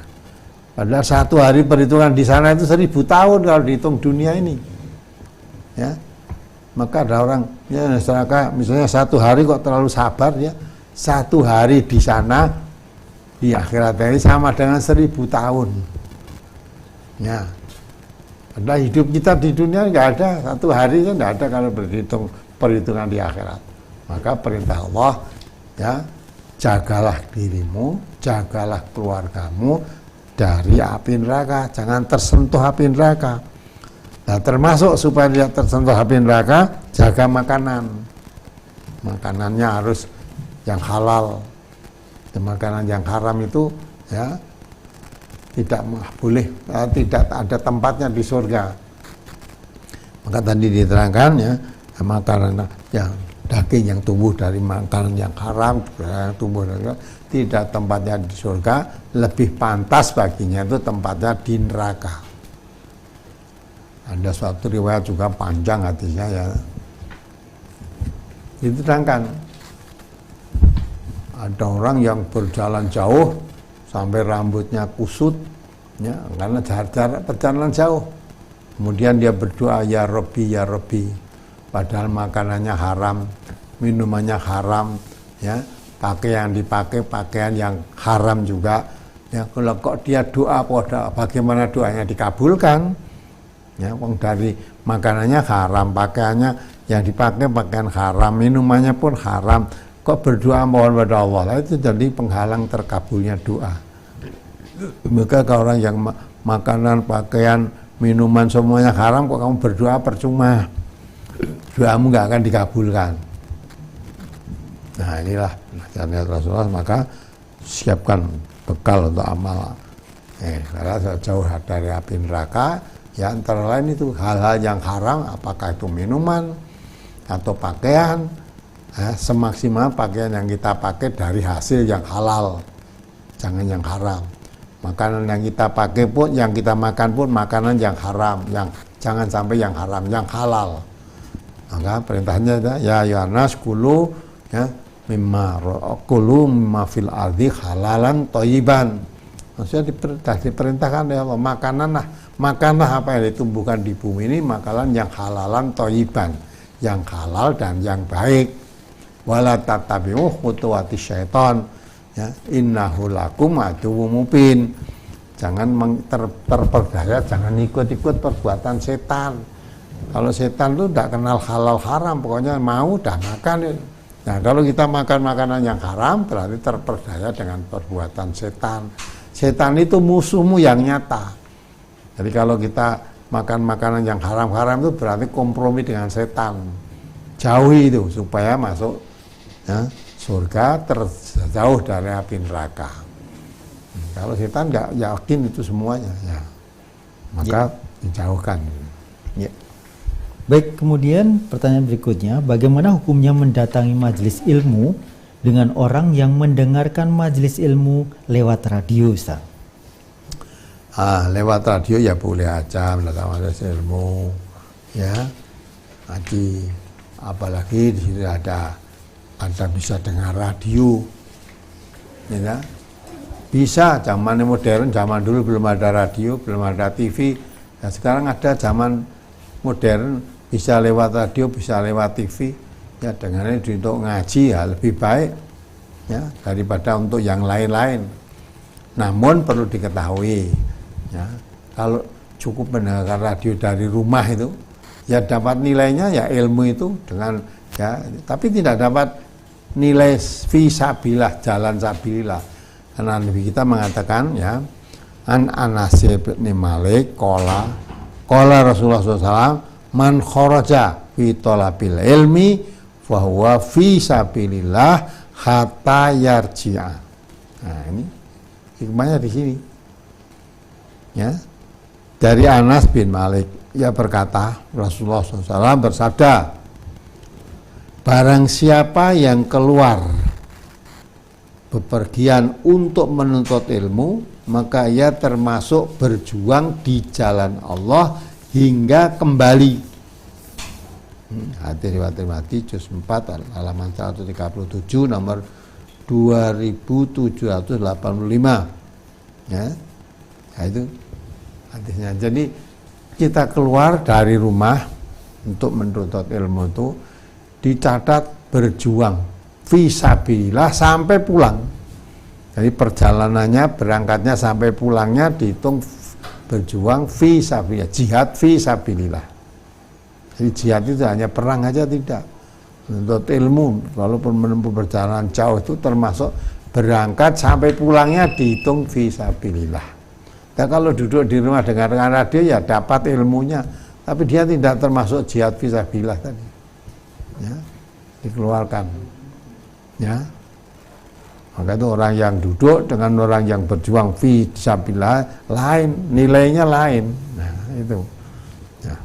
Padahal 1 hari perhitungan di sana itu 1000 tahun kalau dihitung dunia ini. Ya. Maka ada orang ya neraka misalnya 1 hari kok terlalu sabar ya. 1 hari di sana di akhirat ini sama dengan 1000 tahun. Ya. Padahal hidup kita di dunia nggak ada 1 hari kan nggak ada kalau berhitung perhitungan di akhirat. Maka perintah Allah ya, jagalah dirimu, jagalah keluargamu dari api neraka, jangan tersentuh api neraka. Nah, termasuk supaya tidak tersentuh api neraka, jaga makanan. Makanannya harus yang halal. Dan makanan yang haram itu ya tidak boleh, tidak ada tempatnya di surga. Maka tadi diterangkan ya, makanan yang daging yang tumbuh dari makanan yang haram, yang tumbuh dari tidak tempatnya di surga, lebih pantas baginya itu tempatnya di neraka. Ada suatu riwayat juga panjang hadisnya ya, diterangkan ada orang yang berjalan jauh sampai rambutnya kusut ya, karena jarak perjalanan jauh. Kemudian dia berdoa, ya Rabbi, ya Rabbi. Padahal makanannya haram, minumannya haram, ya, pakaian dipakai pakaian yang haram juga. Ya, kalau kok dia doa, bagaimana doanya dikabulkan? Ya, wong dari makanannya haram, pakaiannya yang dipakai pakaian haram, minumannya pun haram. Kok berdoa mohon pada Allah? Itu jadi penghalang terkabulnya doa. Maka kalau orang yang makanan, pakaian, minuman semuanya haram, kok kamu berdoa percuma. Doamu nggak akan dikabulkan. Nah inilah ajaran Rasulullah, maka siapkan bekal untuk amal. Karena jauh dari api neraka, ya antara lain itu hal-hal yang haram, apakah itu minuman atau pakaian, semaksimal pakaian yang kita pakai dari hasil yang halal, jangan yang haram. Makanan yang kita pakai pun, yang kita makan pun makanan yang haram, yang jangan sampai yang haram, yang halal. Maka perintahnya ya Yohanes kulu ya mimma fil ardi halalan thayyiban. Maksudnya diperintahkan ya Allah, makanlah apa yang ditumbuhkan di bumi ini, makanan yang halalan thayyiban, yang halal dan yang baik. Wala tattabi'u khutuwati syaitan ya innahu lakum aduwwum mubin. Jangan terperdaya, jangan ikut-ikut perbuatan setan. Kalau setan itu tidak kenal halal haram, pokoknya mau dah makan. Nah kalau kita makan makanan yang haram berarti terperdaya dengan perbuatan setan. Setan itu musuhmu yang nyata. Jadi kalau kita makan makanan yang haram-haram itu berarti kompromi dengan setan. Jauhi itu supaya masuk ya, surga terjauh dari api neraka. Kalau setan nggak yakin itu semuanya, ya, maka dijauhkan. Ya. Baik, kemudian pertanyaan berikutnya, bagaimana hukumnya mendatangi majelis ilmu dengan orang yang mendengarkan majelis ilmu lewat radio, Ustaz? Lewat radio ya boleh aja mendatangkan majelis ilmu, ya ngaji. Apalagi di sini ada bisa dengar radio, ya. Bisa, zaman modern, zaman dulu belum ada radio, belum ada TV. Ya, sekarang ada zaman modern, bisa lewat radio, bisa lewat TV. Ya, dengannya untuk ngaji ya lebih baik, ya, daripada untuk yang lain-lain. Namun perlu diketahui, ya, kalau cukup mendengarkan radio dari rumah itu, ya dapat nilainya ya ilmu itu dengan, ya, tapi tidak dapat nilai fisabilillah, jalan sabilillah. Karena Nabi kita mengatakan, ya, Anas bin Malik qala Rasulullah SAW, man kharaja fi talabil ilmi fa huwa fi sabilillah hatta yarji'a. Nah, ini hikmahnya di sini. Ya. Dari Anas bin Malik, ia berkata, Rasulullah SAW bersabda, barang siapa yang keluar bepergian untuk menuntut ilmu, maka ia termasuk berjuang di jalan Allah hingga kembali. Hadis riwayat Tirmidzi juz 4 halaman 137 nomor 2785. Ya. Nah, itu hadisnya. Jadi kita keluar dari rumah untuk menuntut ilmu itu dicatat berjuang fisabilillah sampai pulang. Jadi perjalanannya, berangkatnya sampai pulangnya dihitung berjuang fisabilillah, jihad fisabilillah. Jadi jihad itu hanya perang aja tidak. Menuntut ilmu walaupun menempuh perjalanan jauh itu termasuk berangkat sampai pulangnya dihitung fisabilillah. Dan kalau duduk di rumah dengan radio ya dapat ilmunya, tapi dia tidak termasuk jihad fisabilillah tadi. Ya, dikeluarkan. Ya, maka itu orang yang duduk dengan orang yang berjuang fisabilillah lain, nilainya lain. Nah, itu. Ya.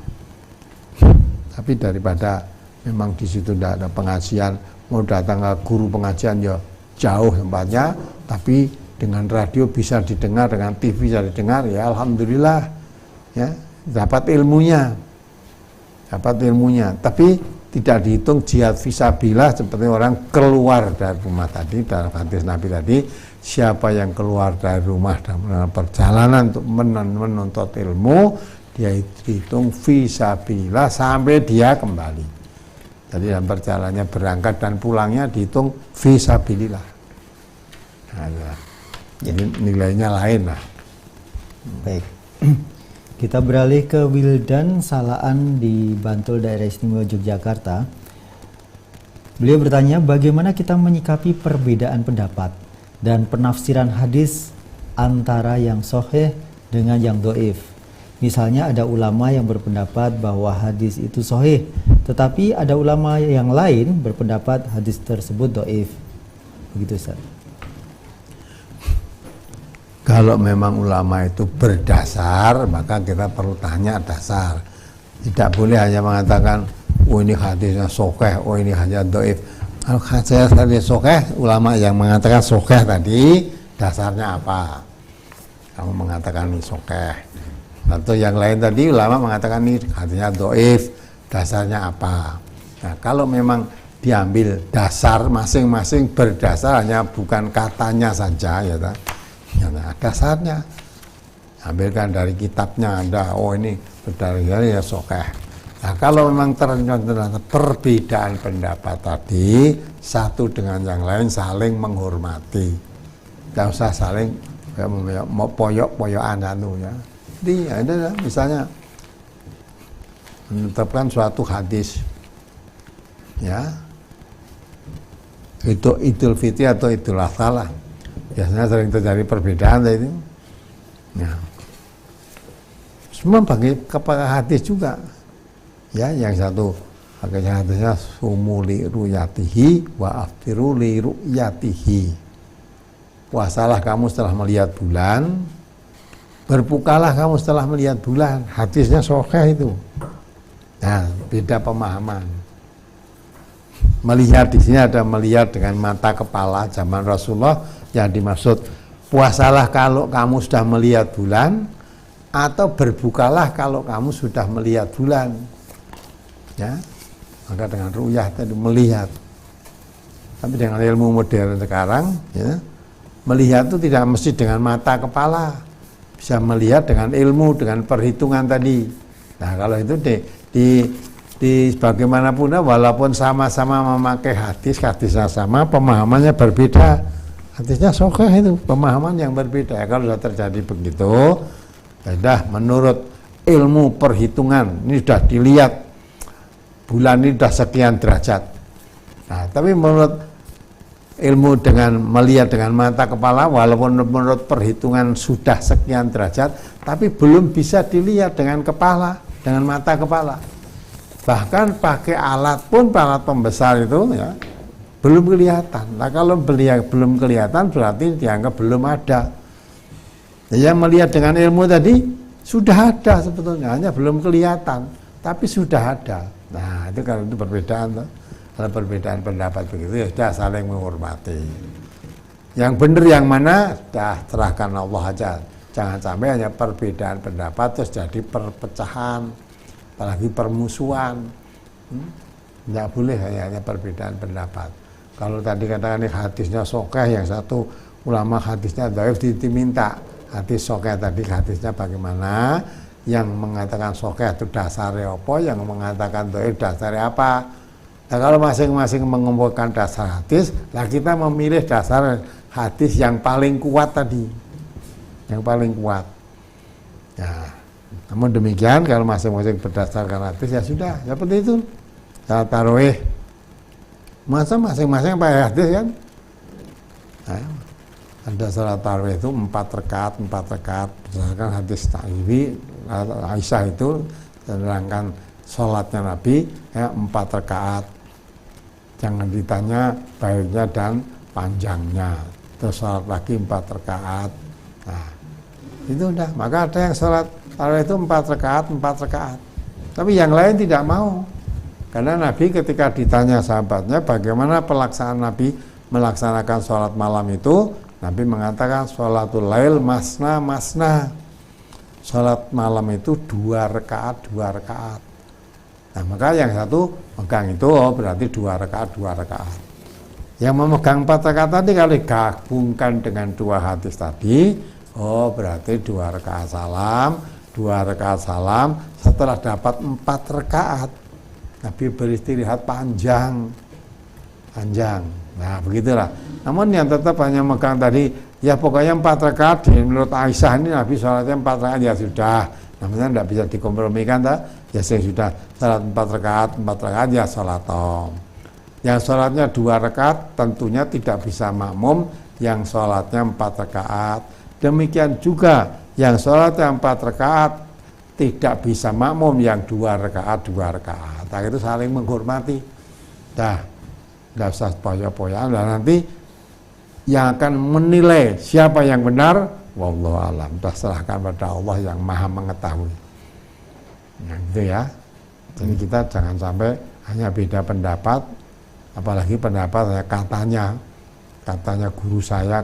Tapi daripada memang di situ tidak ada pengajian, mau datang ke guru pengajian ya jauh tempatnya, tapi dengan radio bisa didengar, dengan TV bisa didengar, ya alhamdulillah, ya dapat ilmunya, tapi tidak dihitung jihad fisabilillah seperti orang keluar dari rumah tadi. Dalam hadis Nabi tadi, siapa yang keluar dari rumah dalam perjalanan untuk menuntut ilmu, dia dihitung fisabilillah sampai dia kembali. Jadi dalam perjalanannya berangkat dan pulangnya dihitung fisabilillah. Nah, jadi nilainya lain lah. Baik. Kita beralih ke Wildan Salaan di Bantul, Daerah Istimewa Yogyakarta. Beliau bertanya, bagaimana kita menyikapi perbedaan pendapat dan penafsiran hadis antara yang sahih dengan yang doif. Misalnya ada ulama yang berpendapat bahwa hadis itu sahih, tetapi ada ulama yang lain berpendapat hadis tersebut doif. Begitu, Ustaz. Kalau memang ulama itu berdasar, maka kita perlu tanya dasar. Tidak boleh hanya mengatakan, oh ini hadisnya sahih, oh ini hanya dhaif. Kalau hadisnya tadi sahih, ulama yang mengatakan sahih tadi, dasarnya apa? Kamu mengatakan ini sahih. Atau yang lain tadi, ulama mengatakan ini hadisnya dhaif, dasarnya apa? Nah, kalau memang diambil dasar masing-masing berdasar, hanya bukan katanya saja, ya tak? Ya, nah, dasarnya ambilkan dari kitabnya ada, oh ini berdasarkan ya sahih. Nah, kalau memang ternyata perbedaan pendapat tadi satu dengan yang lain saling menghormati, tidak usah saling mau poyok-poyokan ya. Jadi ada misalnya menetapkan suatu hadis, ya itu Idul Fitri atau Idul Adha lah. Biasanya sering terjadi perbedaan itu. Ya. Semua bagi kepada hadis juga. Ya, yang satu pakai hadisnya sumu li ru'yatihi wa aftiru li ru'yatihi. Puasalah kamu setelah melihat bulan, berbukalah kamu setelah melihat bulan. Hadisnya sahih itu. Nah, beda pemahaman. Melihat di sini ada melihat dengan mata kepala zaman Rasulullah, yang dimaksud puasalah kalau kamu sudah melihat bulan, atau berbukalah kalau kamu sudah melihat bulan. Ya, maka dengan ru'yah tadi melihat. Tapi dengan ilmu modern sekarang, ya, melihat itu tidak mesti dengan mata kepala, bisa melihat dengan ilmu, dengan perhitungan tadi. Nah, kalau itu di bagaimanapun, walaupun sama-sama memakai hadisnya sama, pemahamannya berbeda. Hadisnya sahih itu pemahaman yang berbeda. Kalau sudah terjadi begitu, sudah menurut ilmu perhitungan, ini sudah dilihat bulan ini sudah sekian derajat. Nah, tapi menurut ilmu dengan melihat dengan mata kepala, walaupun menurut perhitungan sudah sekian derajat, tapi belum bisa dilihat dengan kepala, dengan mata kepala. Bahkan pakai alat pun, alat pembesar itu ya belum kelihatan. Nah, kalau belum kelihatan berarti dianggap belum ada. Yang melihat dengan ilmu tadi sudah ada sebetulnya, hanya belum kelihatan, tapi sudah ada. Nah, itu kalau itu perbedaan tuh. Kalau perbedaan pendapat begitu ya sudah saling menghormati. Yang benar yang mana sudah serahkan Allah aja. Jangan sampai hanya perbedaan pendapat terus jadi perpecahan, apalagi permusuhan. Tidak boleh hanya perbedaan pendapat. Kalau tadi katakan ini hadisnya sahih, yang satu ulama hadisnya dhaif, diminta hadis sahih tadi hadisnya bagaimana, yang mengatakan sahih itu dasarnya apa, yang mengatakan dhaif dasarnya apa. Nah, kalau masing-masing mengumpulkan dasar hadis, lah kita memilih dasar hadis yang paling kuat tadi, yang paling kuat. Ya, namun demikian kalau masing-masing berdasarkan hadis ya sudah, seperti itu. Salat tarawih, masa masing-masing pakai hadis kan? Nah, ada salat tarawih itu 4 rakaat berdasarkan hadis Nabi Aisyah itu, sedangkan sholatnya Nabi ya 4 rakaat. Jangan ditanya baiknya dan panjangnya. Terus sholat lagi 4 rakaat. Nah, itu udah. Maka ada yang sholat tarawih itu 4 rakaat. Tapi yang lain tidak mau. Karena Nabi ketika ditanya sahabatnya bagaimana pelaksanaan Nabi melaksanakan sholat malam itu, Nabi mengatakan sholatul lail masna. Sholat malam itu 2 rakaat. Nah, maka yang satu megang itu berarti 2 rakaat. Yang memegang 4 rakaat tadi kalau digabungkan dengan 2 hadis tadi, berarti 2 rakaat salam, setelah dapat 4 rakaat Nabi beristirahat panjang. Nah, begitulah. Namun yang tetap hanya megang tadi, ya pokoknya 4 rakaat, menurut Aisyah ini Nabi sholatnya 4 rakaat ya sudah. Namanya tidak bisa dikompromikan, ya sudah salat 4 rakaat ya sholatom. Yang sholatnya 2 rakaat tentunya tidak bisa makmum yang sholatnya 4 rakaat. Demikian juga yang sholatnya 4 rakaat tidak bisa makmum yang 2 rakaat. Nah, itu saling menghormati. Dah, tidak usah poya-poyaan. Dan nanti yang akan menilai siapa yang benar, wallahu alam, serahkan pada Allah yang maha mengetahui. Nah, gitu ya. Jadi kita jangan sampai hanya beda pendapat, apalagi pendapat katanya guru saya,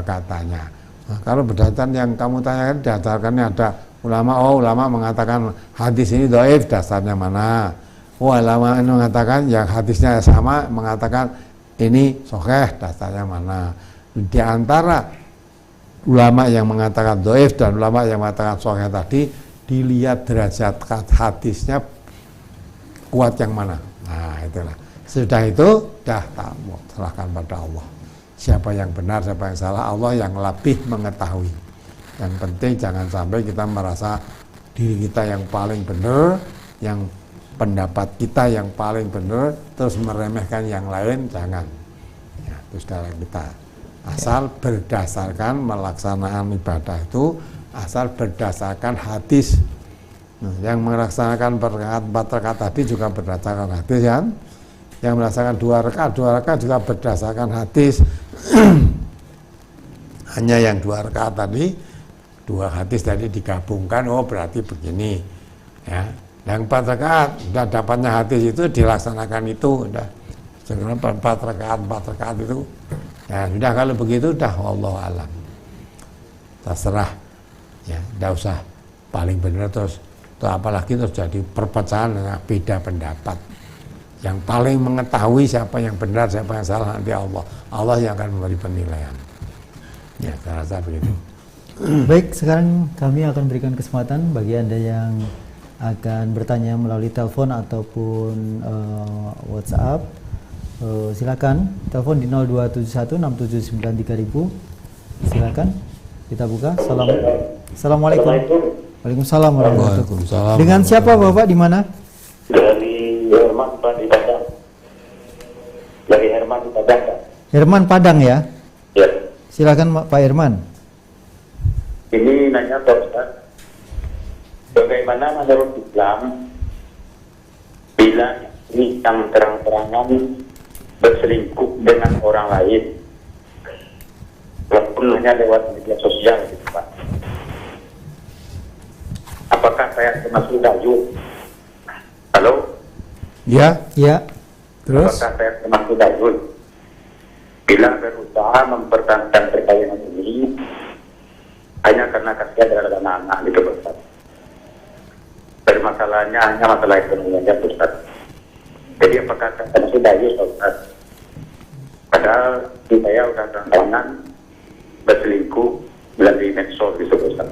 katanya. Nah, kalau berdasarkan yang kamu tanyakan, dasarkannya ada ulama mengatakan hadis ini dhaif, dasarnya mana? Ulama ini mengatakan yang hadisnya sama, mengatakan ini sahih, dasarnya mana? Di antara ulama yang mengatakan dhaif dan ulama yang mengatakan sahih tadi, dilihat derajat hadisnya kuat yang mana. Nah, itulah. Sudah itu dah serahkan pada Allah. Siapa yang benar, siapa yang salah, Allah yang lebih mengetahui. Yang penting jangan sampai kita merasa diri kita yang paling benar, yang pendapat kita yang paling benar, terus meremehkan yang lain, jangan. Ya, terus kalau kita asal berdasarkan melaksanaan ibadah itu, asal berdasarkan hadis. Nah, yang melaksanakan 4 rakaat tadi juga berdasarkan hadis kan. Yang melaksanakan 2 rakaat juga berdasarkan hadis. Hanya yang 2 rakaat tadi, 2 hadis tadi digabungkan, berarti begini. Ya. Yang 4 rakaat sudah dapatnya hadis itu dilaksanakan itu, sudah. Sekarang 4 rakaat itu. Ya, sudah kalau begitu dah wallahu alam. Terserah. Ya, enggak usah paling benar, terus apalagi terjadi perpecahan, beda pendapat. Yang paling mengetahui siapa yang benar, siapa yang salah nanti Allah. Allah yang akan memberi penilaian. Ya, saya rasa begitu. Baik, sekarang kami akan berikan kesempatan bagi Anda yang akan bertanya melalui telepon ataupun WhatsApp. Silakan telepon di 02716793.000. Silakan kita buka. Assalamualaikum. Waalaikumsalam warahmatullahi wabarakatuh. Waalaikumsalam. Dengan siapa Bapak, di mana? Dari Herman Pak di Padang. Dari Herman di Padang Pak. Herman Padang ya. Ya. Silakan Pak Herman. Ini nanya Pak Ustaz, bagaimana menurut Islam bila ini yang terang-terangan berselingkuh dengan orang lain, walaupun hanya lewat media sosial gitu Pak? Apakah saya termasuk dayus? Halo? Ya, Ya. terus? Apakah saya termasuk dayus bila berusaha mempertahankan perkawinan ini hanya karena kasihan terhadap anak-anak gitu Ustaz? Permasalahannya hanya masalah ekonomi aja Ustaz. Jadi apakah saya termasuk dayus Ustaz? Padahal saya udah terang-terangan berselingkuh melalui medsos gitu Ustaz.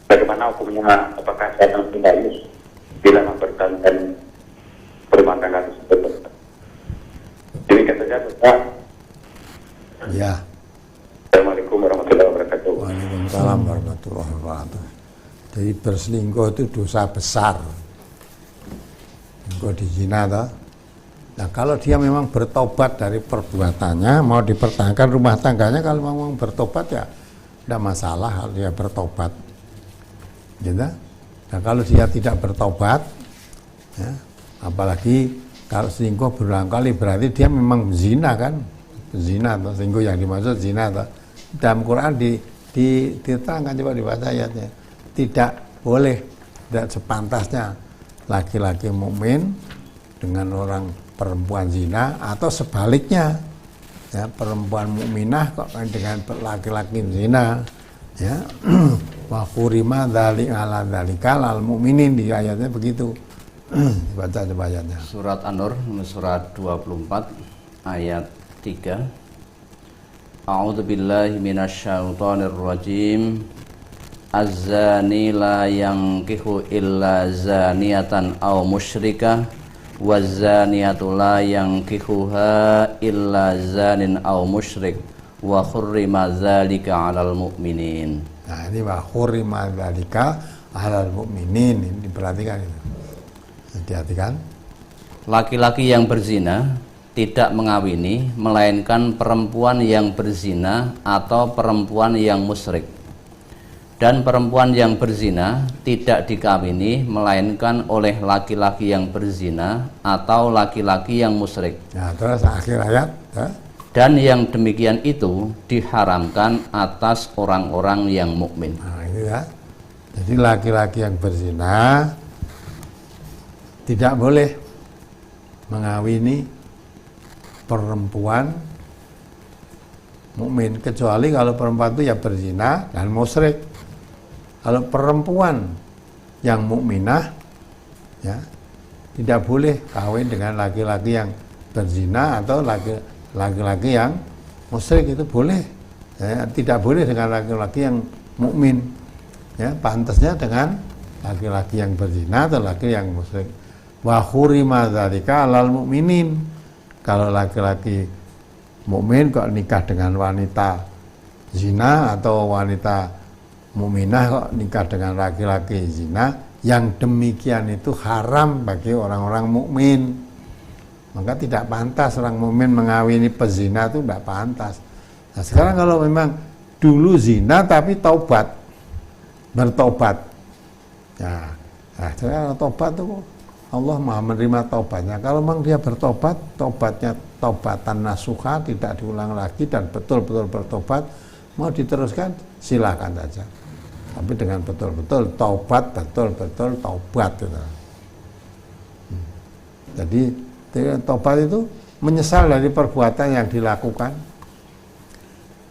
Bagaimana hukumnya, apakah saya termasuk dayus bila mempertahankan rumah tangga tersebut Ustaz? Demikian saja Ustaz. Ya. Assalamualaikum warahmatullahi wabarakatuh. Waalaikumsalam warahmatullahi wabarakatuh. Jadi berselingkuh itu dosa besar. Selingkuh di zina toh. Nah, kalau dia memang bertobat dari perbuatannya, mau dipertahankan rumah tangganya, kalau memang bertobat ya tidak masalah kalau dia bertobat. Gitu. Nah, kalau dia tidak bertobat, ya, apalagi kalau selingkuh berulang kali, berarti dia memang zina kan? Zina atau selingkuh yang dimaksud zina atau dalam Quran diterangkan, coba dibaca ayatnya. Tidak boleh, tidak sepantasnya laki-laki mukmin dengan orang perempuan zina, atau sebaliknya, ya, perempuan mukminah kok dengan laki-laki zina, ya. Wa hurima dzalika ala dzalika al mukminin, di ayatnya begitu. Dibaca coba ayatnya. Surat An-Nur surat 24 ayat 3. A'udzu billahi minasyaitonir rajim. Az-zani la yankihu illa zaniyatan aw musyrikah waz-zaniyatu la yankihuha illa zanin aw musyrik wa hurrima dzalika 'alal mu'minin. Nah, ini wa hurrima dzalika 'alal mu'minin, ini diperhatikan itu. Hati-hatikan. Laki-laki yang berzina tidak mengawini melainkan perempuan yang berzina atau perempuan yang musyrik. Dan perempuan yang berzina tidak dikawini melainkan oleh laki-laki yang berzina atau laki-laki yang musyrik. Nah, terus akhir ayat, ya? Dan yang demikian itu diharamkan atas orang-orang yang mukmin. Nah, ini ya. Jadi laki-laki yang berzina tidak boleh mengawini perempuan mukmin, kecuali kalau perempuan itu ya berzina dan musyrik. Kalau perempuan yang mukminah, ya, tidak boleh kawin dengan laki-laki yang berzina atau laki-laki yang musyrik, itu boleh. Ya, tidak boleh dengan laki-laki yang mukmin. Ya, pantasnya dengan laki-laki yang berzina atau laki yang musyrik. Wa hurima dzalika 'alal mu'minin. Kalau laki-laki mukmin kok nikah dengan wanita zina atau wanita mukminah kok nikah dengan laki-laki zina, yang demikian itu haram bagi orang-orang mukmin. Maka tidak pantas orang mukmin mengawini pezina, itu tidak pantas. Nah, sekarang kalau memang dulu zina tapi taubat, bertobat, ya, nah, sekarang tobat itu Allah Maha menerima taubatnya. Kalau memang dia bertobat, taubatnya taubatan nasuha, tidak diulang lagi dan betul-betul bertobat, mau diteruskan silakan saja. Tapi dengan betul-betul taubat, betul-betul taubat gitu. Jadi taubat itu menyesal dari perbuatan yang dilakukan,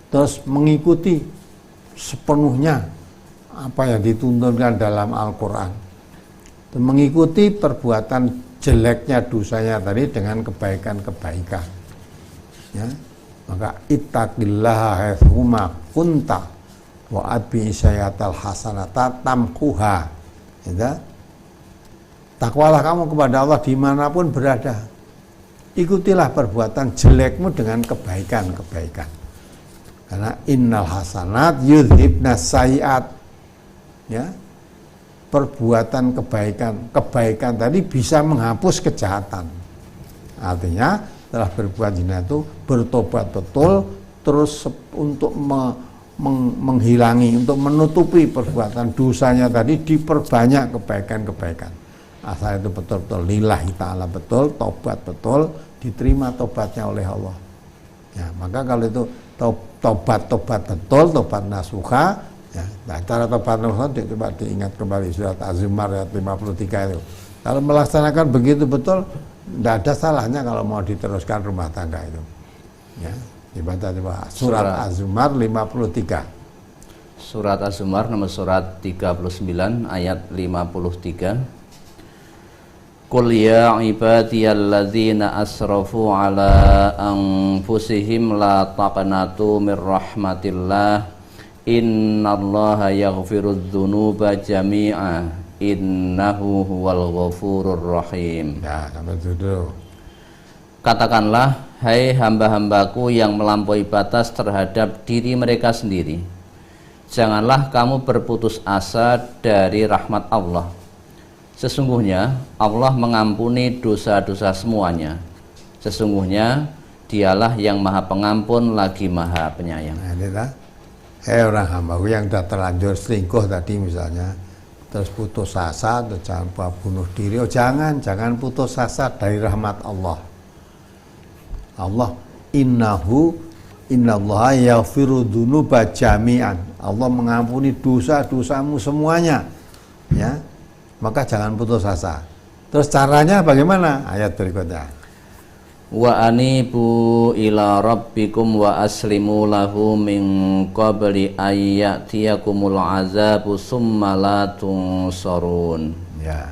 terus mengikuti sepenuhnya apa yang dituntunkan dalam Al-Quran, mengikuti perbuatan jeleknya dosanya tadi dengan kebaikan-kebaikan, ya. Maka ittaqillaha haitsuma kunta wa atbi sayyatal hasanata tamkuha, ya. Takwalah kamu kepada Allah dimanapun berada, ikutilah perbuatan jelekmu dengan kebaikan-kebaikan, karena innal hasanat yudhibnas sayiat, ya. Perbuatan kebaikan tadi bisa menghapus kejahatan. Artinya setelah berbuat zina itu bertobat betul, terus untuk menghilangi, untuk menutupi perbuatan dosanya tadi diperbanyak kebaikan-kebaikan. Asal itu betul-betul lillahi ta'ala, betul, tobat betul, diterima tobatnya oleh Allah. Ya, maka kalau itu tobat betul, tobat nasuha, ya, nah, cara tobat nasuha coba diingat kembali surat Az-Zumar ayat 53 itu. Kalau melaksanakan begitu betul, tidak ada salahnya kalau mau diteruskan rumah tangga itu. Ya, dibaca surat Az-Zumar 53. Surat Az-Zumar nomor surat 39 ayat 53. Qul ya ibadiyalladzina asrafu ala anfusihim la taqnatu mir rahmatillah innallaha yaghfirudz dzunuba jami'a innahu huwal ghafurur rahim. Ya, sampai dulu. Katakanlah, hai hamba-hambaku yang melampaui batas terhadap diri mereka sendiri, janganlah kamu berputus asa dari rahmat Allah. Sesungguhnya Allah mengampuni dosa-dosa semuanya. Sesungguhnya Dialah yang Maha Pengampun lagi Maha Penyayang. Nah, ini lah. Orang hambaku yang sudah terlanjur selingkuh tadi misalnya, terus putus asa, atau jangan bunuh diri. Oh, jangan putus asa dari rahmat Allah. Allah innallaha yaghfiru dzunuba jami'an. Allah mengampuni dosa-dosamu semuanya. Ya. Maka jangan putus asa. Terus caranya bagaimana? Ayat berikutnya. Wa anibu ila rabbikum wa aslimu lahu min qabli ayyatiyakumul azabu summa la tunsarun. Ya.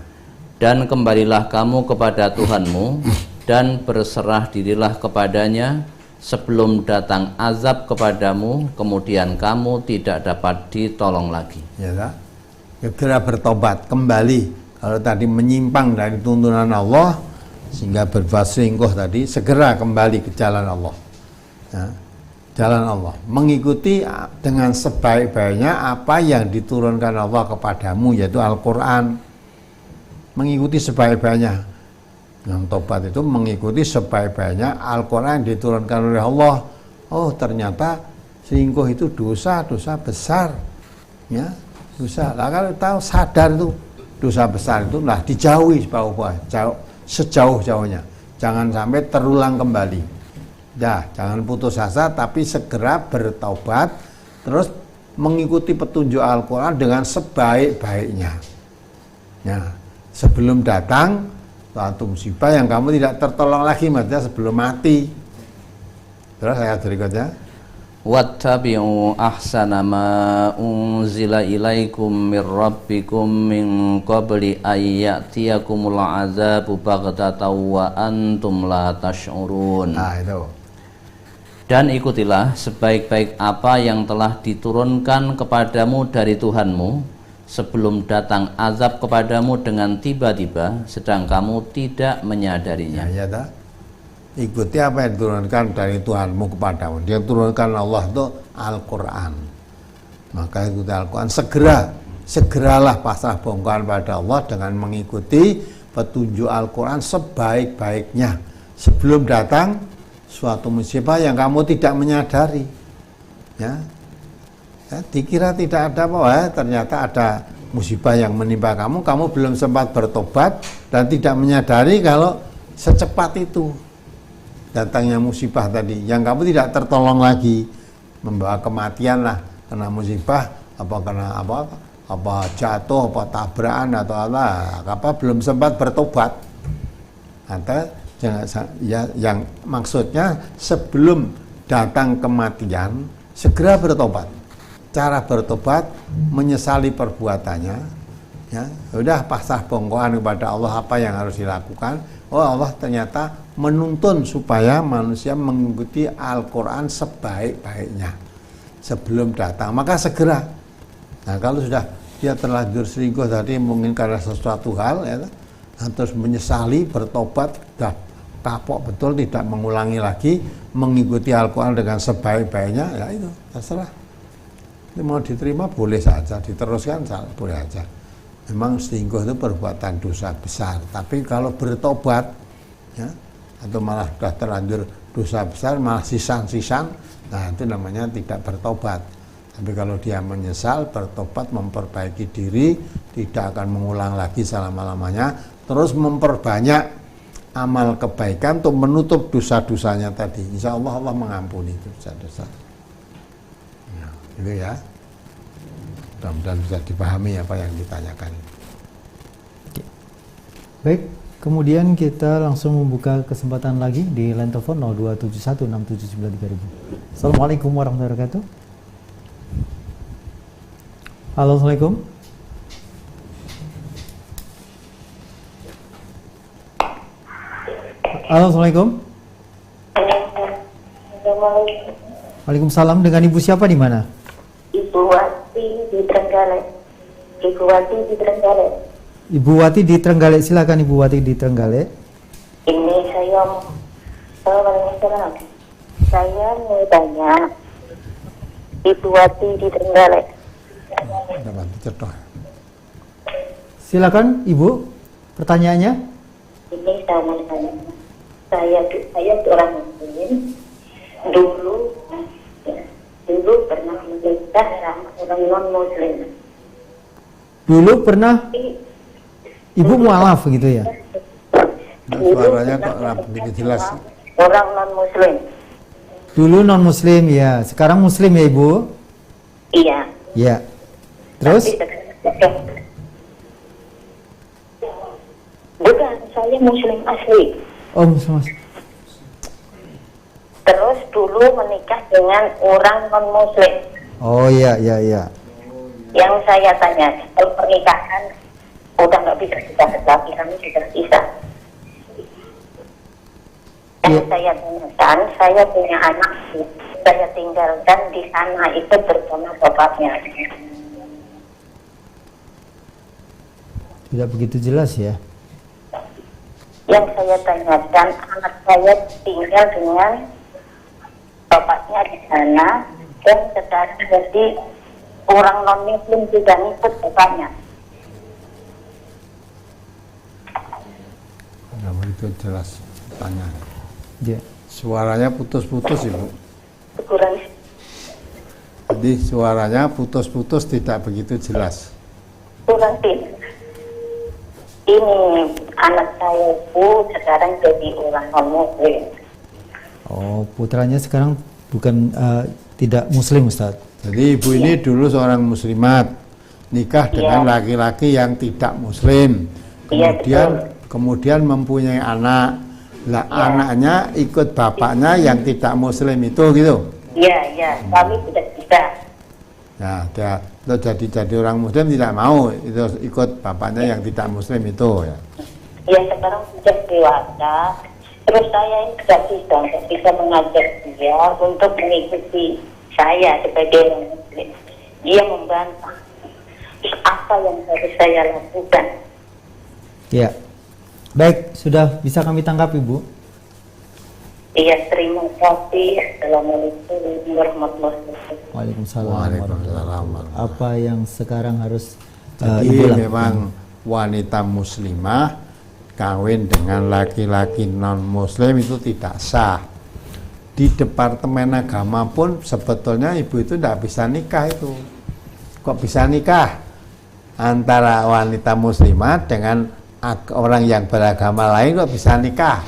Dan kembalilah kamu kepada Tuhanmu dan berserah dirilah kepadanya sebelum datang azab kepadamu, kemudian kamu tidak dapat ditolong lagi. Ya, tak? Segera bertobat kembali. Kalau tadi menyimpang dari tuntunan Allah sehingga berbuat selingkuh tadi, segera kembali ke jalan Allah. Ya, jalan Allah, mengikuti dengan sebaik-baiknya apa yang diturunkan Allah kepadamu, yaitu Al-Quran. Mengikuti sebaik-baiknya. Yang tobat itu mengikuti sebaik-baiknya Al-Quran yang diturunkan oleh Allah. Oh, ternyata selingkuh itu dosa besar. Ya, dosa. Nah, kalau tahu sadar itu dosa besar itu, nah dijauhi sejauh-jauhnya. Jangan sampai terulang kembali. Ya, jangan putus asa, tapi segera bertaubat, terus mengikuti petunjuk Al-Quran dengan sebaik-baiknya. Ya, sebelum datang suatu musibah yang kamu tidak tertolong lagi, maksudnya sebelum mati. Terus ayat berikutnya. Wattabi'u ahsana ma unzila ilaikum mir rabbikum min qabli ayyatiyakumul azabu baghtatan wa antum la tash'urun. Nah, itu. Dan ikutilah sebaik-baik apa yang telah diturunkan kepadamu dari Tuhanmu sebelum datang azab kepadamu dengan tiba-tiba sedang kamu tidak menyadarinya. Ya, tak? Ikuti apa yang diturunkan dari Tuhanmu kepadamu. Dia turunkan Allah itu Al-Quran. Maka ikuti Al-Quran. Segeralah pasrah bongkar pada Allah dengan mengikuti petunjuk Al-Quran sebaik-baiknya sebelum datang suatu musibah yang kamu tidak menyadari. Ya, dikira tidak ada apa, ternyata ada musibah yang menimpa kamu belum sempat bertobat dan tidak menyadari kalau secepat itu datangnya musibah tadi, yang kamu tidak tertolong lagi, membawa kematian lah, kena musibah, kena jatuh, tabrakan atau apa, belum sempat bertobat. Atau ya, yang maksudnya sebelum datang kematian segera bertobat. cara bertobat, menyesali perbuatannya, ya udah pasrah bongkoan kepada Allah apa yang harus dilakukan. Oh, Allah ternyata menuntun supaya manusia mengikuti Al-Quran sebaik-baiknya sebelum datang, maka segera. Nah, kalau sudah dia terlanjur selingkuh tadi mungkin karena sesuatu hal, ya, nah, terus menyesali, bertobat, sudah kapok betul, tidak mengulangi lagi, mengikuti Al-Quran dengan sebaik-baiknya, ya itu terserah. Ini mau diterima boleh saja, diteruskan boleh saja. Memang selingkuh itu perbuatan dosa besar, tapi kalau bertobat, ya, atau malah sudah terlanjur dosa besar, malah sisan-sisan, nah itu namanya tidak bertobat. Tapi kalau dia menyesal, bertobat, memperbaiki diri, tidak akan mengulang lagi selama-lamanya, terus memperbanyak amal kebaikan untuk menutup dosa-dosanya tadi. Insya Allah Allah mengampuni dosa-dosa. Ya, gitu ya. Mudah-mudahan bisa dipahami apa yang ditanyakan. Baik, kemudian kita langsung membuka kesempatan lagi di line telepon 02716793.000. Assalamualaikum warahmatullahi wabarakatuh. Halo, Assalamualaikum. Halo, Assalamualaikum. Waalaikumsalam. Dengan ibu siapa di mana? Ibu Wati di Trenggalek. Ibu Wati di Trenggalek. Ibu Wati di Trenggalek. Silakan Ibu Wati di Trenggalek. Ini saya mau tanya Ibu Wati di Trenggalek. Silakan Ibu, pertanyaannya. Ini saya mau tanya. Saya seorang muslim. Dulu pernah menikah sama orang non muslim. Dulu pernah Ibu mualaf gitu ya? Suaranya kok lebih jelas. Orang non muslim. Dulu non muslim ya, sekarang muslim ya Ibu? Iya. Ya. Terus? Bukan, saya muslim asli. Oh, muslim. Terus dulu menikah dengan orang non muslim. Oh iya, iya, iya. Yang saya tanya, kalau pernikahan udah nggak bisa lagi, kami sudah bisa. Yang saya tanyakan, saya punya anak, saya tinggalkan di sana itu bersama bapaknya. Tidak begitu jelas ya? Yang saya tanyakan, anak saya tinggal dengan bapaknya di sana dan sekarang jadi orang non muslim juga ngikut bapaknya. Nah, itu jelas tanya. Ya. Suaranya putus-putus Ibu. Kurang. Jadi suaranya putus-putus, tidak begitu jelas. Kurang sih. Ini anak saya itu sekarang jadi orang non muslim. Oh, putranya sekarang bukan tidak muslim Ustaz. Jadi ibu ini dulu seorang muslimat, nikah dengan laki-laki yang tidak muslim. Kemudian mempunyai anak. Lah anaknya ikut bapaknya yang tidak muslim itu gitu. Iya, kami sudah bisa. Nah, dia jadi orang muslim tidak mau itu ikut bapaknya yang tidak muslim itu ya. Ya sekarang sudah dewasa. Terus saya ini tidak bisa mengajak dia untuk mengikuti saya sebagai orang muslim. Dia membantah. Terus apa yang harus saya lakukan? Ya. Baik, sudah bisa kami tangkap Ibu? Iya, terima kasih. Assalamualaikum warahmatullahi wabarakatuh. Waalaikumsalam. Apa yang sekarang harus Jadi memang wanita muslimah kawin dengan laki-laki non muslim itu tidak sah. Di Departemen Agama pun sebetulnya ibu itu tidak bisa nikah itu. Kok bisa nikah antara wanita muslimah dengan orang yang beragama lain, kok bisa nikah?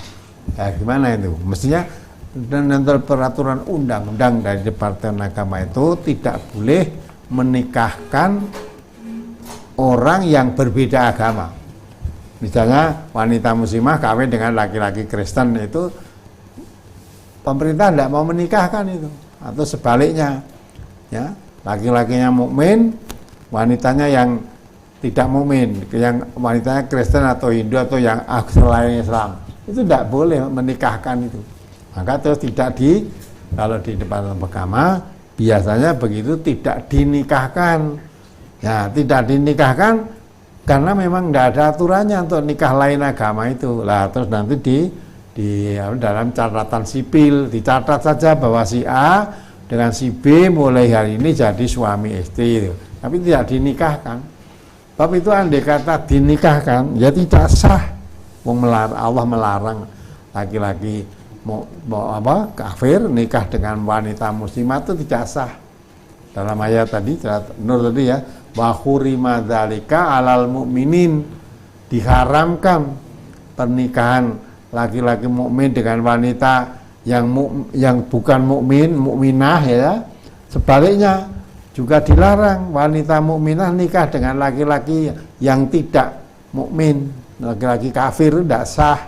Ya gimana itu? Mestinya menurut peraturan undang-undang dari Departemen Agama itu tidak boleh menikahkan orang yang berbeda agama. Misalnya wanita muslimah kawin dengan laki-laki Kristen, itu pemerintah tidak mau menikahkan itu, atau sebaliknya, ya laki-lakinya mukmin, wanitanya yang tidak mukmin, yang wanitanya Kristen atau Hindu atau yang selain Islam, itu tidak boleh menikahkan itu. Maka terus kalau di depan agama biasanya begitu tidak dinikahkan. Ya, tidak dinikahkan karena memang tidak ada aturannya untuk nikah lain agama itu. Lah terus nanti dalam catatan sipil dicatat saja bahwa si A dengan si B mulai hari ini jadi suami istri, tapi tidak dinikahkan. Tapi itu andai kata dinikahkan, ya tidak sah. Allah melarang laki-laki kafir nikah dengan wanita muslimah itu tidak sah. Dalam ayat tadi, Nur tadi ya, wa hurima dzalika alal mu'minin, diharamkan pernikahan laki-laki mukmin dengan wanita yang bukan mukminah ya. Sebaliknya juga dilarang wanita mukminah nikah dengan laki-laki yang tidak mukmin, laki-laki kafir, tidak sah.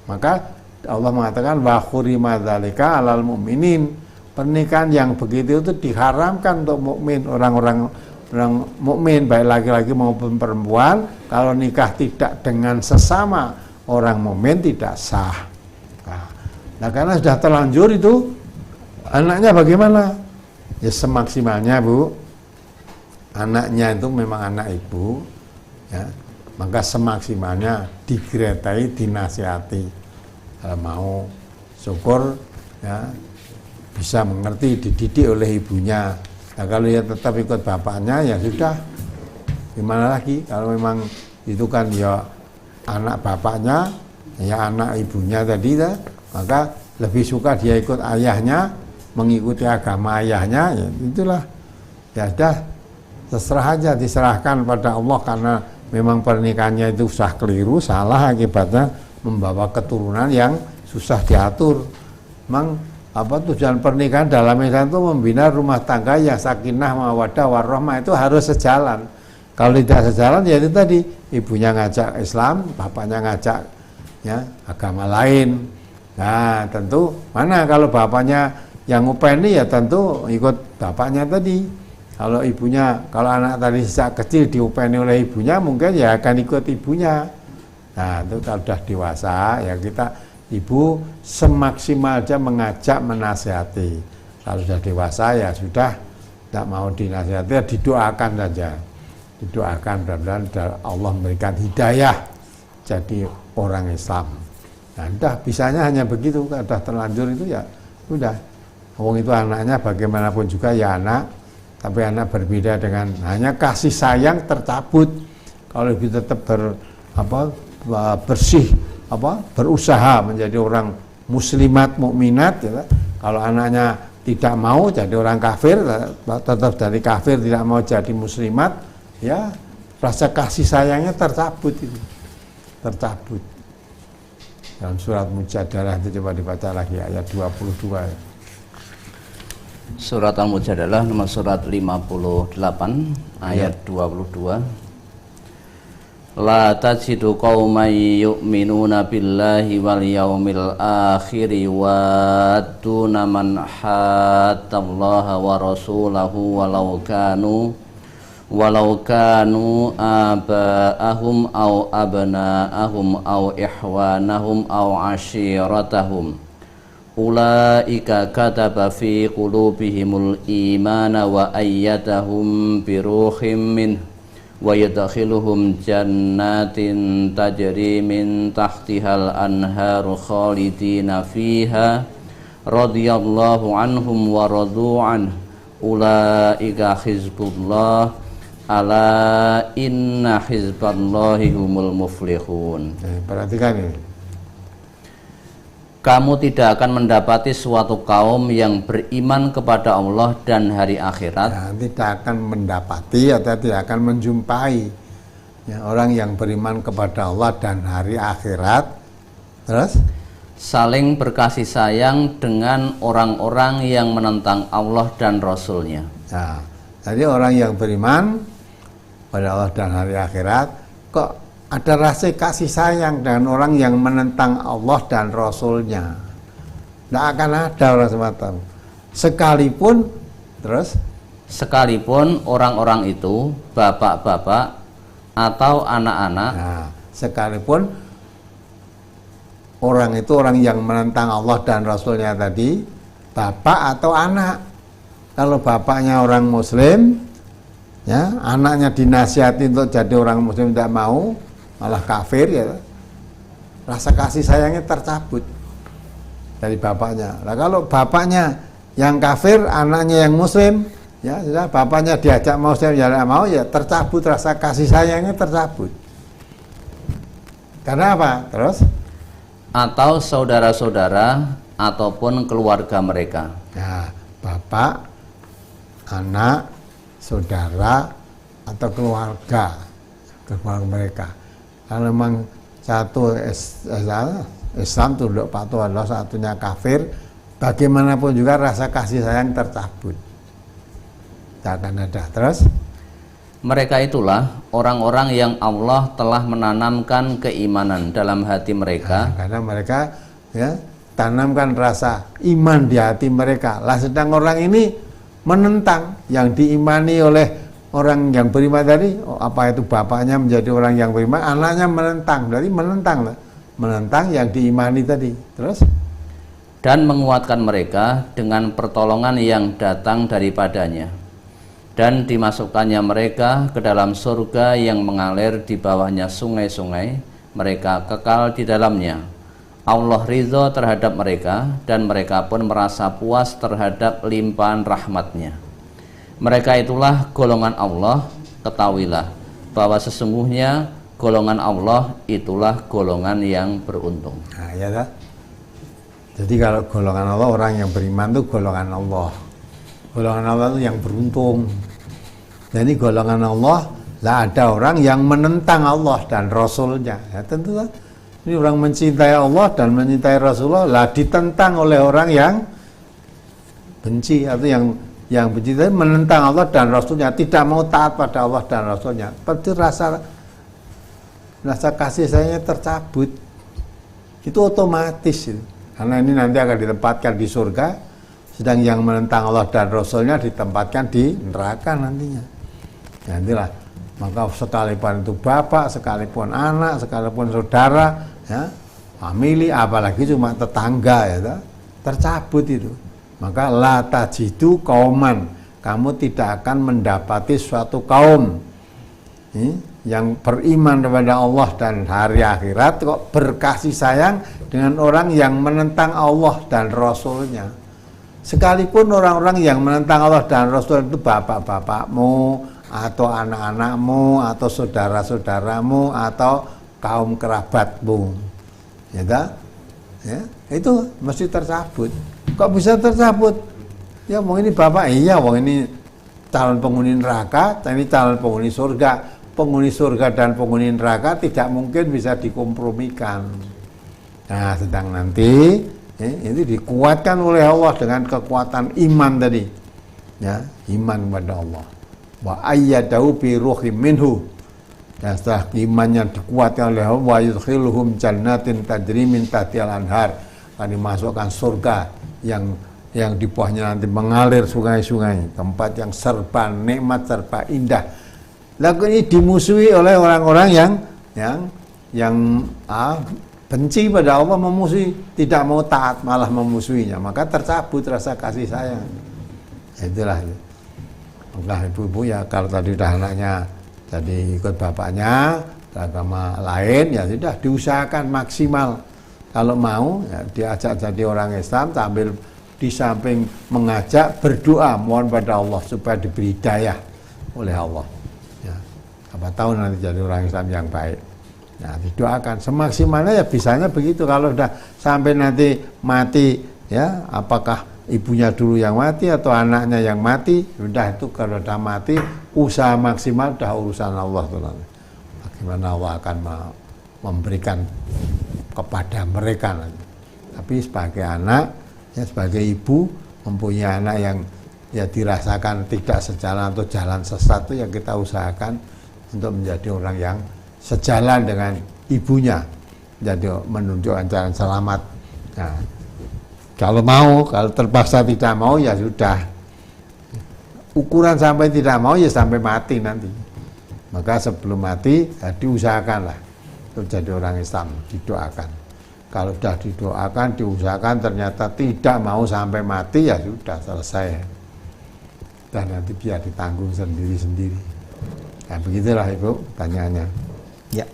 Maka Allah mengatakan wa hurima dzalika alal mu'minin, pernikahan yang begitu itu diharamkan untuk mukmin, orang mukmin baik laki-laki maupun perempuan. Kalau nikah tidak dengan sesama orang mukmin tidak sah. Nah karena sudah terlanjur itu, anaknya bagaimana? Ya semaksimalnya Bu, anaknya itu memang anak ibu, ya, maka semaksimalnya digeretai, dinasihati. Kalau mau syukur ya bisa mengerti, dididik oleh ibunya. Nah kalau dia tetap ikut bapaknya ya sudah, gimana lagi? Kalau memang itu kan ya anak bapaknya, ya anak ibunya tadi ya, maka lebih suka dia ikut ayahnya, mengikuti agama ayahnya, ya itulah. Ya sudah, terserah aja, diserahkan pada Allah, karena memang pernikahannya itu susah keliru, salah, akibatnya membawa keturunan yang susah diatur. Memang tujuan pernikahan dalam Islam itu membina rumah tangga yang sakinah, mawaddah, warahmah, itu harus sejalan. Kalau tidak sejalan ya itu tadi, ibunya ngajak Islam, bapaknya ngajak ya agama lain. Nah tentu mana kalau bapaknya yang ngupeni ya tentu ikut bapaknya tadi. Kalau ibunya, kalau anak tadi sejak kecil diupeni oleh ibunya, mungkin ya akan ikut ibunya. Nah itu kalau sudah dewasa ya kita, ibu semaksimal aja mengajak, menasihati. Kalau sudah dewasa ya sudah, tidak mau dinasihati ya didoakan saja. Didoakan mudah-mudahan Allah memberikan hidayah jadi orang Islam. Nah udah, bisanya hanya begitu. Kalau sudah terlanjur itu ya udah, wong itu anaknya bagaimanapun juga ya anak, tapi anak berbeda dengan hanya kasih sayang tercabut. Kalau lebih tetap bersih, berusaha menjadi orang muslimat, mukminat ya. Kalau anaknya tidak mau jadi orang kafir, tetap dari kafir tidak mau jadi muslimat, ya rasa kasih sayangnya tercabut itu, tercabut. Dalam surat Mujadalah itu coba dibaca lagi ayat 22. Surat Al-Mujadalah nomor surat 58 ayat 22. La tajidu qauman yu'minuna billahi wal yaumil akhiri wa duna man hattallaha wa rasulahu walau kanu aba'ahum aw abna'ahum aw ihwanahum aw ashiratahum ulaika kataba fi qulubihimul imana wa ayyadahum biruhim min wa yadkhiluhum jannatin tajri min tahtihal anharu khalidina fiha radhiyallahu anhum wa radu an ulaika hizbullah ala inna hizballahi humul muflihun. Perhatikan ini. Kamu tidak akan mendapati suatu kaum yang beriman kepada Allah dan hari akhirat. Nah, tidak akan mendapati atau tidak akan menjumpai ya, orang yang beriman kepada Allah dan hari akhirat. Terus? Saling berkasih sayang dengan orang-orang yang menentang Allah dan Rasul-Nya. Nah, jadi orang yang beriman pada Allah dan hari akhirat, kok ada rasa kasih sayang dengan orang yang menentang Allah dan Rasul-Nya? Tidak akan ada orang semacam. Sekalipun terus sekalipun orang-orang itu bapak-bapak atau anak-anak. Nah, sekalipun orang itu orang yang menentang Allah dan Rasulnya tadi, bapak atau anak. Kalau bapaknya orang Muslim, ya, anaknya dinasihati untuk jadi orang Muslim tidak mau, malah kafir, ya, rasa kasih sayangnya tercabut dari bapaknya. Nah, kalau bapaknya yang kafir, anaknya yang Muslim, ya sudah, bapaknya diajak Muslim ya tidak mau, ya tercabut rasa kasih sayangnya, tercabut. Karena apa? Terus? Atau saudara-saudara ataupun keluarga mereka. Nah, bapak, anak, saudara, atau keluarga mereka. Kalau memang satu Islam tunduk patuh Allah, satunya kafir, bagaimanapun juga rasa kasih sayang tercabut. Tak akan ada. Terus? Mereka itulah orang-orang yang Allah telah menanamkan keimanan dalam hati mereka. Nah, karena mereka, ya, tanamkan rasa iman di hati mereka. Lah sedang orang ini menentang yang diimani oleh orang yang beriman tadi. Apa itu bapaknya menjadi orang yang beriman, anaknya menentang. Berarti menentang yang diimani tadi. Terus? Dan menguatkan mereka dengan pertolongan yang datang daripadanya, dan dimasukkannya mereka ke dalam surga yang mengalir di bawahnya sungai-sungai, mereka kekal di dalamnya. Allah ridho terhadap mereka, dan mereka pun merasa puas terhadap limpahan rahmatnya. Mereka itulah golongan Allah. Ketahuilah bahwa sesungguhnya golongan Allah itulah golongan yang beruntung. Nah, ya tak? Jadi kalau golongan Allah, orang yang beriman itu golongan Allah. Golongan Allah itu yang beruntung. Jadi golongan Allah, lah ada orang yang menentang Allah dan Rasulnya. Ya tentu lah. Ini orang mencintai Allah dan mencintai Rasulullah, lah ditentang oleh orang yang benci atau yang benci, menentang Allah dan Rasulnya, tidak mau taat pada Allah dan Rasulnya. Pasti rasa kasih sayangnya tercabut. Itu otomatis itu. Karena ini nanti akan ditempatkan di surga, sedang yang menentang Allah dan Rasulnya ditempatkan di neraka nantinya. Nantilah, maka sekalipun itu bapak, sekalipun anak, sekalipun saudara, ya, famili, apalagi cuma tetangga, ya, tercabut itu. Maka la tajidu kauman, kamu tidak akan mendapati suatu kaum yang beriman kepada Allah dan hari akhirat kok berkasih sayang dengan orang yang menentang Allah dan Rasulnya. Sekalipun orang-orang yang menentang Allah dan Rasul itu bapak-bapakmu, atau anak-anakmu, atau saudara-saudaramu, atau kaum kerabatmu, ya, itu mesti tercabut. Kok bisa tercabut? Ya, wong ini bapak, iya, wong ini calon penghuni neraka, ini calon penghuni surga. Penghuni surga dan penghuni neraka tidak mungkin bisa dikompromikan. Nah, sedang nanti ini dikuatkan oleh Allah dengan kekuatan iman tadi, ya, iman kepada Allah. Wa ayyadahu bi ruhim minhu. Ya, setelah imannya dikuatkan oleh Allah, wa yudkhiluhum jannatin tajri min tahtihal anhar, akan dimasukkan surga yang di bawahnya nanti mengalir sungai-sungai, tempat yang serba nikmat, serba indah. Lalu ini dimusuhi oleh orang-orang yang benci pada Allah, memusuhi, tidak mau taat, malah memusuhinya, maka tercabut rasa kasih sayang. Itulah. Maka ibu-ibu, ya, kalau tadi udah anaknya jadi ikut bapaknya agama lain, ya sudah diusahakan maksimal. Kalau mau, ya, diajak jadi orang Islam sambil di samping mengajak berdoa mohon pada Allah supaya diberi hidayah oleh Allah. Ya, apa tahu nanti jadi orang Islam yang baik. Nah, didoakan semaksimalnya, ya bisanya begitu. Kalau sudah sampai nanti mati, ya, apakah ibunya dulu yang mati atau anaknya yang mati, sudah itu kalau sudah mati usaha maksimal, sudah urusan Allah tuh. Bagaimana Allah akan memberikan kepada mereka nanti. Tapi sebagai anak, ya, sebagai ibu mempunyai anak yang, ya, dirasakan tidak sejalan atau jalan sesat, itu yang kita usahakan untuk menjadi orang yang sejalan dengan ibunya, jadi menunjukkan jalan selamat. Nah, kalau mau, kalau terpaksa tidak mau, ya sudah, ukuran sampai tidak mau ya sampai mati nanti. Maka sebelum mati ya diusahakanlah untuk jadi orang Islam, didoakan. Kalau sudah didoakan, diusahakan ternyata tidak mau sampai mati ya sudah selesai. Dan nanti biar ditanggung sendiri-sendiri. Nah begitulah Ibu pertanyaannya. Ya.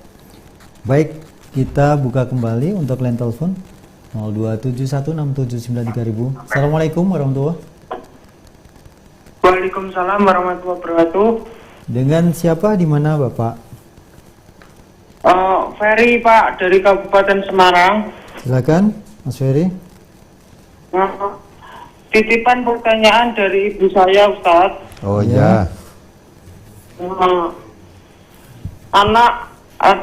Baik, kita buka kembali untuk line telepon 02716793000. Assalamualaikum warahmatullahi wabarakatuh. Waalaikumsalam warahmatullahi wabarakatuh. Dengan siapa, di mana Bapak? Ferry Pak, dari Kabupaten Semarang. Silakan Mas Ferry. Titipan pertanyaan dari ibu saya, Ustadz. Oh Ya. ya. Anak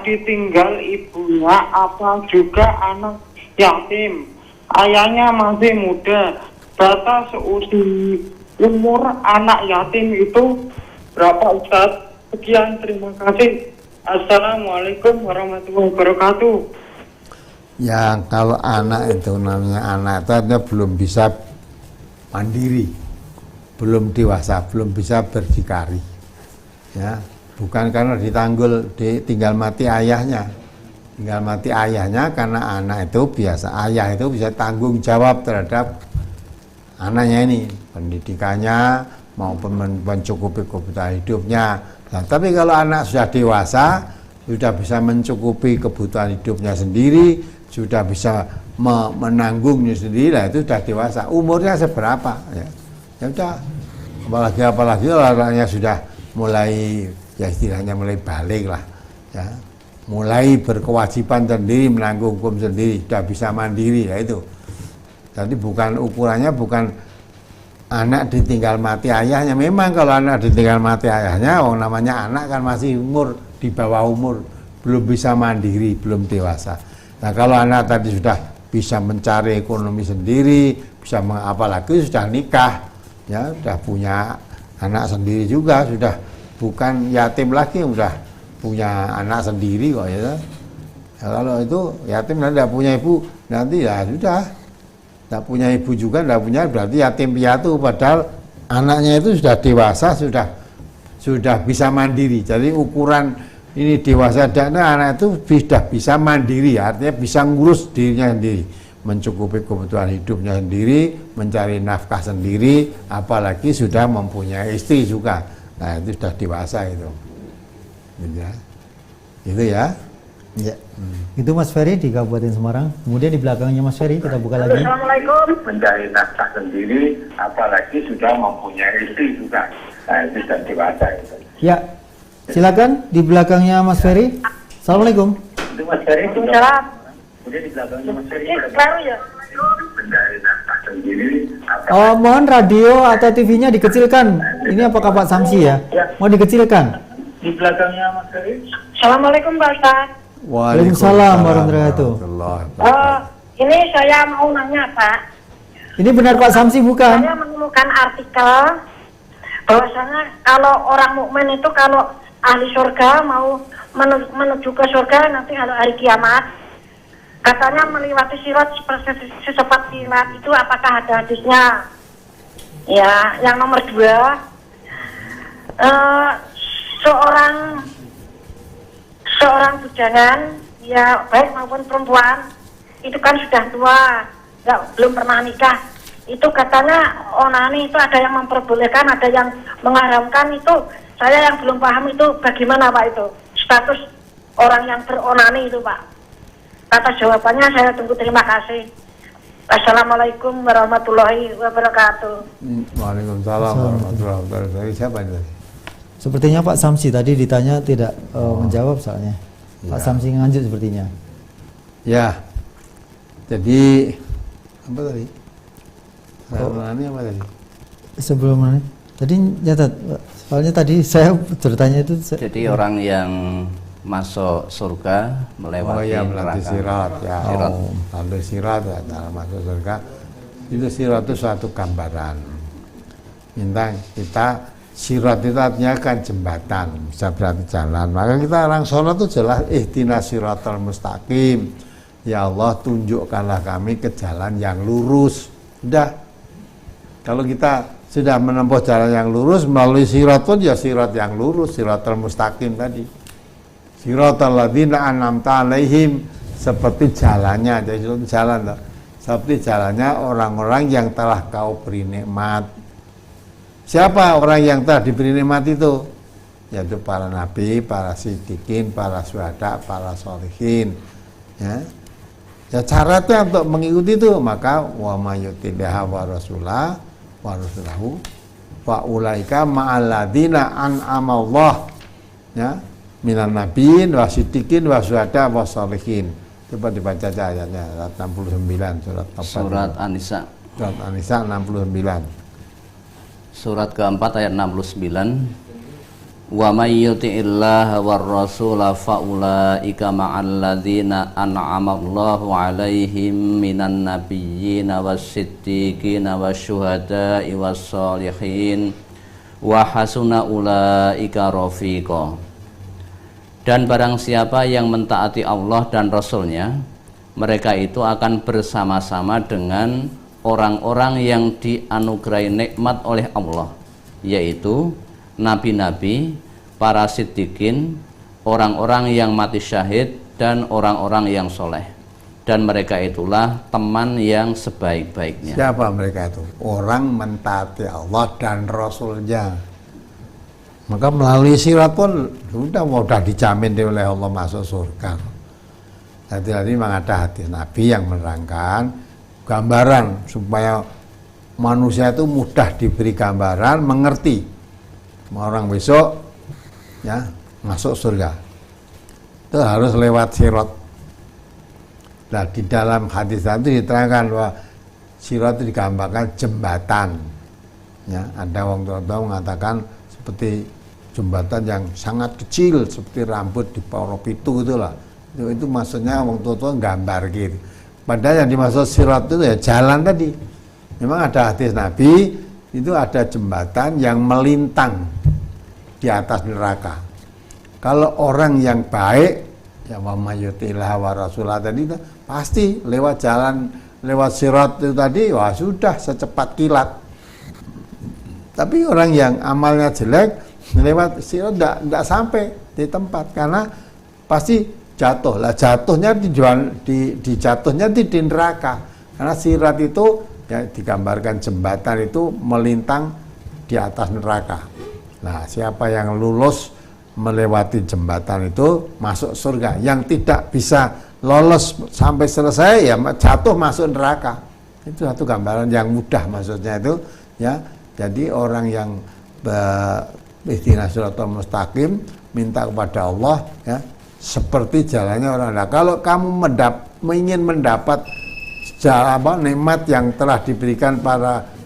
ditinggal ibunya apa juga anak yatim. Ayahnya masih muda. Batas usia umur anak yatim itu berapa, Ustadz? Sekian, terima kasih. Assalamualaikum warahmatullahi wabarakatuh. Ya kalau anak itu namanya anak itu artinya belum bisa mandiri, belum dewasa, belum bisa berdikari. Ya, bukan karena tinggal mati ayahnya. Tinggal mati ayahnya karena anak itu biasa, ayah itu bisa tanggung jawab terhadap anaknya ini, pendidikannya maupun mencukupi kebutuhan hidupnya. Nah, tapi kalau anak sudah dewasa, sudah bisa mencukupi kebutuhan hidupnya sendiri, sudah bisa menanggungnya sendiri, lah itu sudah dewasa. Umurnya seberapa? Ya sudah. Apalagi orangnya sudah mulai, ya istilahnya mulai balik lah, ya, mulai berkewajiban sendiri, menanggung hukum sendiri, sudah bisa mandiri, ya itu. Jadi bukan ukurannya bukan anak ditinggal mati ayahnya. Memang kalau anak ditinggal mati ayahnya, namanya anak kan masih umur di bawah umur, belum bisa mandiri, belum dewasa. Nah kalau anak tadi sudah bisa mencari ekonomi sendiri, bisa apalagi sudah nikah, ya sudah punya anak sendiri juga, sudah bukan yatim lagi, sudah punya anak sendiri kok ya. Ya kalau itu yatim nanti tidak punya ibu, nanti ya sudah. Tidak punya ibu juga, tidak punya, berarti yatim piatu, padahal anaknya itu sudah dewasa, sudah bisa mandiri. Jadi ukuran ini dewasa dan anak itu sudah bisa mandiri, artinya bisa ngurus dirinya sendiri, mencukupi kebutuhan hidupnya sendiri, mencari nafkah sendiri, apalagi sudah mempunyai istri juga. Nah itu sudah dewasa itu. Gitu ya. Ya. Itu Mas Ferry di Kabupaten Semarang. Kemudian di belakangnya Mas Ferry kita buka lagi. Assalamualaikum. Mencari nafkah sendiri, apalagi sudah mempunyai istri juga. Nah itu sudah dewasa itu. Ya. Silakan di belakangnya Mas Ferry. Assalamualaikum. Itu Mas Ferry. Waalaikumsalam. Kemudian di belakangnya Mas Ferry. Baru ya. Mencari nafkah sendiri. Oh, mohon radio atau TV-nya dikecilkan. Ini apakah Pak Samsi ya? Mau dikecilkan? Di belakangnya Mas Ferry. Assalamualaikum Pak Ustadz. Waalaikumsalam warahmatullahi wabarakatuh. Ini saya mau nanya Pak. Ini benar Pak Samsi bukan? Saya menemukan artikel bahwasanya kalau orang mukmin itu kalau ahli surga mau menuju ke surga nanti kalau hari kiamat, katanya melewati sirat secepat kilat. Itu apakah ada hadisnya? Ya, yang nomor 2, seorang bujangan, ya baik maupun perempuan, itu kan sudah tua, belum pernah nikah. Itu katanya onani itu ada yang memperbolehkan, ada yang mengharamkan. Itu saya yang belum paham itu bagaimana Pak itu status orang yang beronani itu Pak. Atas jawabannya saya tunggu, terima kasih. Assalamualaikum warahmatullahi wabarakatuh. Waalaikumsalam warahmatullahi wabarakatuh. Siapa ini? Sepertinya Pak Samsi tadi ditanya tidak menjawab soalnya. Ya. Pak Samsi nganjuk sepertinya. Ya. Jadi apa tadi? Ini apa tadi? Sebelum ini tadi nyatat, soalnya tadi saya bertanya itu. Jadi orang yang masuk surga melewati melewati sirat ya. Sirat. Lalu sirat ya, masuk surga. Itu sirat itu suatu gambaran. Bintang kita sirat itu artinya kan jembatan, bisa berarti jalan. Maka kita orang sholat itu jelas ihdinas siratal mustaqim. Ya Allah, tunjukkanlah kami ke jalan yang lurus. Udah. Kalau kita sudah menempuh jalan yang lurus melalui sirat pun ya sirat yang lurus, siratal mustaqim tadi. Siratal ladzina an'amta alaihim, seperti jalannya, jadi jalan loh. Seperti jalannya orang-orang yang telah kau beri nikmat. Siapa orang yang telah diberi nikmat itu? Yaitu para nabi, para siddiqin, para syuhada, para sholihin. Ya. Ya syaratnya untuk mengikuti itu, maka wa mayyutillaha wa rasulah wa rasulahu fa ulaika ma'al ladzina an'amallah, ya, minan nabiyyin wa siddiqin wa syuhada wa sholihin. Coba dibaca aja ayatnya, surat 69, Surat An-Nisa. Surat An-Nisa 69. Surat keempat ayat 69. Wa may yuti'illaha war rasula fa ulaika ma'al ladzina an'ama Allahu 'alaihim minan nabiyyin was-siddiqin wasyuhada'i was-sholihin wa hasuna ulaika rafiqa. Dan barang siapa yang mentaati Allah dan Rasulnya, mereka itu akan bersama-sama dengan orang-orang yang dianugerahi nikmat oleh Allah, yaitu nabi-nabi, para siddiqin, orang-orang yang mati syahid, dan orang-orang yang soleh. Dan mereka itulah teman yang sebaik-baiknya. Siapa mereka itu? Orang mentaati Allah dan Rasulnya. Maka melalui sirat pun sudah dijamin oleh Allah masuk surga. Jadi memang ada hadis Nabi yang menerangkan gambaran supaya manusia itu mudah diberi gambaran, mengerti. Orang besok ya masuk surga itu harus lewat sirat. Nah, di dalam hadis itu diterangkan bahwa sirat itu digambarkan jembatan. Ya, ada orang tua mengatakan seperti jembatan yang sangat kecil seperti rambut di bawah pitu itulah. Itu maksudnya orang tua gambar gitu. Padahal yang dimaksud sirat itu ya jalan tadi. Memang ada hadis Nabi itu ada jembatan yang melintang di atas neraka. Kalau orang yang baik, ya wa mayyutillaha wa rasulah tadi itu pasti lewat jalan, lewat sirat itu tadi, wah sudah secepat kilat. Tapi orang yang amalnya jelek lewat sirat tidak sampai di tempat karena pasti jatuh. Lah jatuhnya dijatuhnya di neraka. Karena sirat itu ya digambarkan jembatan itu melintang di atas neraka. Nah, siapa yang lulus melewati jembatan itu masuk surga. Yang tidak bisa lolos sampai selesai ya jatuh masuk neraka. Itu satu gambaran yang mudah maksudnya itu ya. Jadi orang yang ihdinas siratal mustaqim minta kepada Allah ya seperti jalannya orang. Nah, kalau kamu ingin mendapat nikmat yang telah diberikan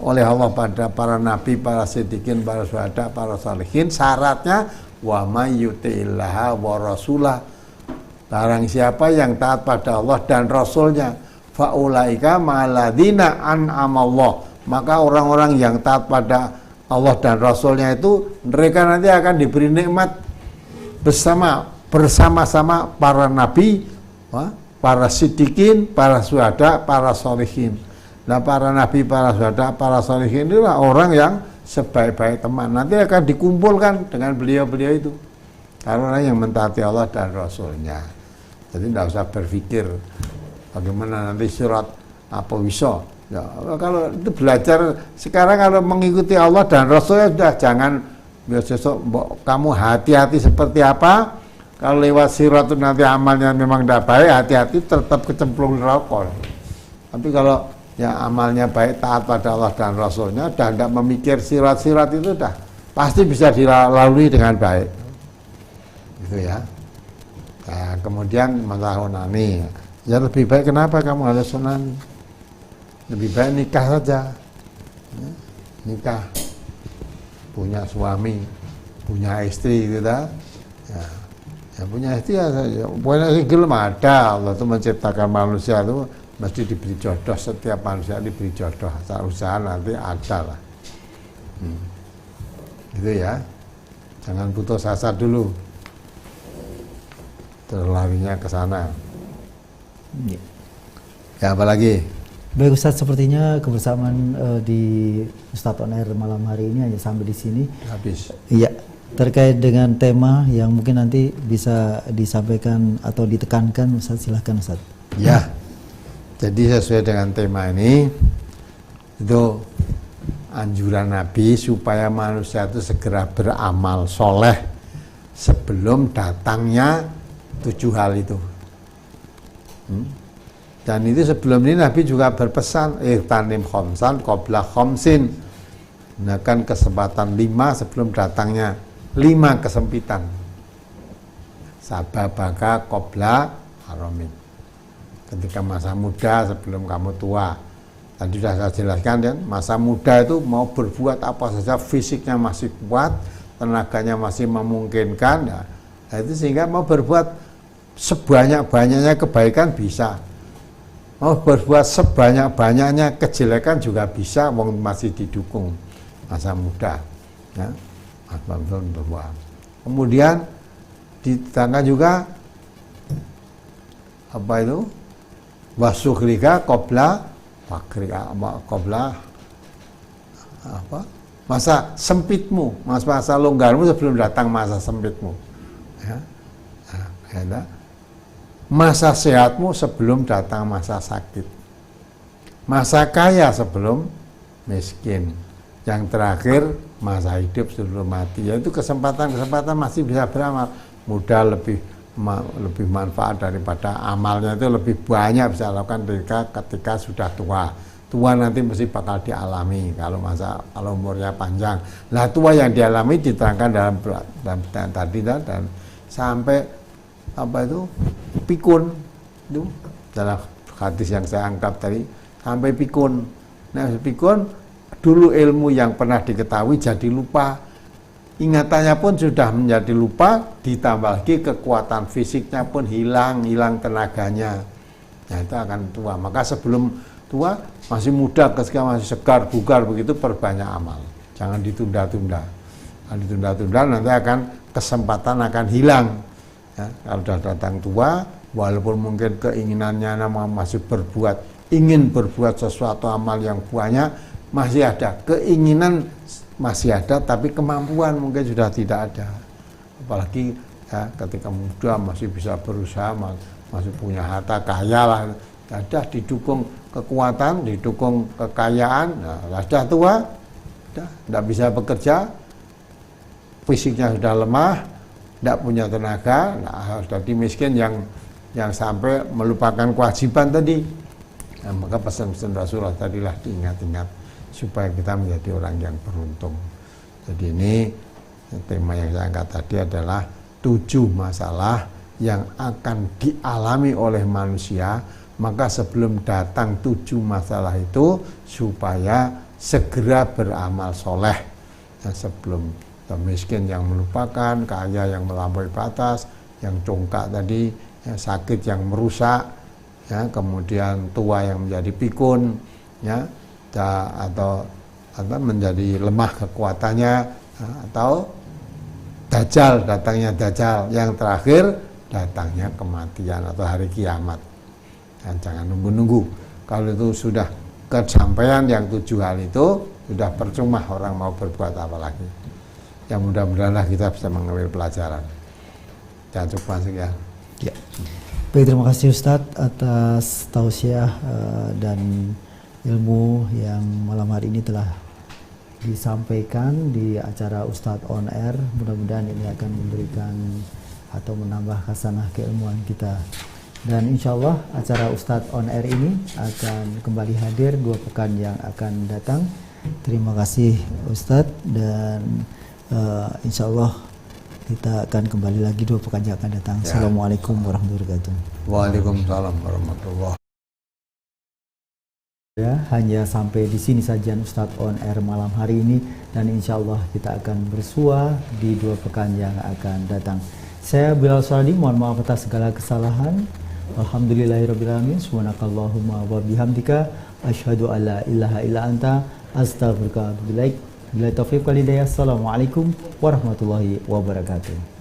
oleh Allah pada para nabi, para siddiqin, para syuhada, para sholihin, syaratnya wa may yuti'illaha wa rasulah. Barang siapa yang taat pada Allah dan Rasulnya, fa ulaika ma'al ladzina an'ama Allah. Maka orang-orang yang taat pada Allah dan Rasulnya itu mereka nanti akan diberi nikmat bersama-sama para nabi, para siddiqin, para syuhada, para sholihin. Nah, para nabi, para syuhada, para sholihin itulah orang yang sebaik-baik teman. Nanti akan dikumpulkan dengan beliau-beliau itu. Karena orang yang mentaati Allah dan Rasulnya. Jadi tidak usah berpikir bagaimana nanti surat apa bisa. Ya, kalau itu belajar sekarang kalau mengikuti Allah dan Rasulnya sudah jangan besok kamu hati-hati seperti apa. Kalau lewat sirat itu nanti amalnya memang tidak baik, hati-hati tetap kecemplung neraka. Tapi kalau ya amalnya baik, taat pada Allah dan Rasulnya, dan tidak memikir sirat-sirat itu dah pasti bisa dilalui dengan baik. Gitu ya. Nah, kemudian masalah onani. Ya lebih baik kenapa kamu harus onani? Lebih baik nikah saja. Ya, nikah. Punya suami, punya istri gitu dah. Ya punya istri ya, punya istri ada. Allah itu menciptakan manusia itu mesti diberi jodoh, setiap manusia diberi jodoh, asal usaha nanti ada lah. Gitu ya, jangan putus asa dulu, terlarinya ke sana. Ya apalagi Baik Ustadz, sepertinya kebersamaan di Ustadz On Air malam hari ini hanya sampai di sini. Habis. Iya, terkait dengan tema yang mungkin nanti bisa disampaikan atau ditekankan, Ustadz, silahkan Ustadz. Ya, jadi sesuai dengan tema ini, itu anjuran Nabi supaya manusia itu segera beramal soleh sebelum datangnya 7 hal itu. Dan itu sebelum ini Nabi juga berpesan ihtanim khomsan qabla khomsin, gunakan kesempatan 5 sebelum datangnya 5 kesempitan. Sababaka qabla haramin, ketika masa muda sebelum kamu tua. Tadi sudah saya jelaskan kan, masa muda itu mau berbuat apa saja, fisiknya masih kuat, tenaganya masih memungkinkan, nah itu sehingga mau berbuat sebanyak-banyaknya kebaikan bisa, mau berbuat sebanyak-banyaknya kejelekan juga bisa, wong masih didukung masa muda, ya. Kemudian ditangkan juga apa itu, wasukrika qabla fakrika, qabla apa, masa sempitmu, masa longgarmu sebelum datang masa sempitmu, ya. Nah, masa sehatmu sebelum datang masa sakit, masa kaya sebelum miskin, yang terakhir masa hidup sebelum mati. Yaitu kesempatan-kesempatan masih bisa beramal. Muda lebih manfaat daripada amalnya, itu lebih banyak bisa lakukan ketika sudah tua. Tua nanti mesti bakal dialami kalau umurnya panjang. Nah, tua yang dialami diterangkan dalam tadi dan sampai apa itu pikun, itu dalam hadis yang saya angkat tadi, sampai pikun. Nah, pikun dulu ilmu yang pernah diketahui jadi lupa, ingatannya pun sudah menjadi lupa, ditambah lagi kekuatan fisiknya pun hilang tenaganya. Nah, itu akan tua. Maka sebelum tua, masih muda, ketika masih segar bugar begitu, perbanyak amal, jangan ditunda-tunda. Kalau ditunda-tunda nanti kesempatan akan hilang. Ya, kalau sudah datang tua, walaupun mungkin keinginannya masih ingin berbuat sesuatu amal yang banyak, masih ada keinginan, masih ada, tapi kemampuan mungkin sudah tidak ada. Apalagi ya, ketika muda masih bisa berusaha, masih punya harta kaya lah, ada didukung kekuatan, didukung kekayaan. Nah, sudah tua, tidak bisa bekerja, fisiknya sudah lemah, tidak punya tenaga, nah, harus jadi miskin yang sampai melupakan kewajiban tadi. Nah, maka pesan-pesan Rasulullah tadilah diingat-ingat supaya kita menjadi orang yang beruntung. Jadi ini tema yang saya angkat tadi adalah 7 masalah yang akan dialami oleh manusia. Maka sebelum datang 7 masalah itu, supaya segera beramal soleh. Nah, sebelum miskin yang melupakan, kaya yang melampaui batas, yang congkak tadi, ya, sakit yang merusak, ya, kemudian tua yang menjadi pikun, ya, atau menjadi lemah kekuatannya, ya, atau datangnya dajjal, yang terakhir datangnya kematian atau hari kiamat. Dan jangan nunggu-nunggu. Kalau itu sudah kesampaian yang 7 hal itu, sudah percuma orang mau berbuat apa lagi. Yang mudah-mudahan kita bisa mengambil pelajaran. Dan cukup sekian. Ya. Baik, terima kasih Ustadz atas tausiah dan ilmu yang malam hari ini telah disampaikan di acara Ustadz On Air. Mudah-mudahan ini akan memberikan atau menambah hasanah keilmuan kita. Dan insya Allah acara Ustadz On Air ini akan kembali hadir 2 pekan yang akan datang. Terima kasih Ustadz, dan insya Allah kita akan kembali lagi 2 pekan yang akan datang. Ya. Assalamualaikum warahmatullahi wabarakatuh. Waalaikumsalam warahmatullahi wabarakatuh. Ya, hanya sampai di sini sajian Ustadz On Air malam hari ini, dan insya Allah kita akan bersua di 2 pekan yang akan datang. Saya Bilal Suradi, mohon maaf atas segala kesalahan. Alhamdulillahirrabbilalamin. Subhanakallahumma wa bihamdika asyhadu an la ilaha illa anta astaghfiruka wa atubu ilaik. Bila taufiq wal hidayah. Assalamualaikum warahmatullahi wabarakatuh.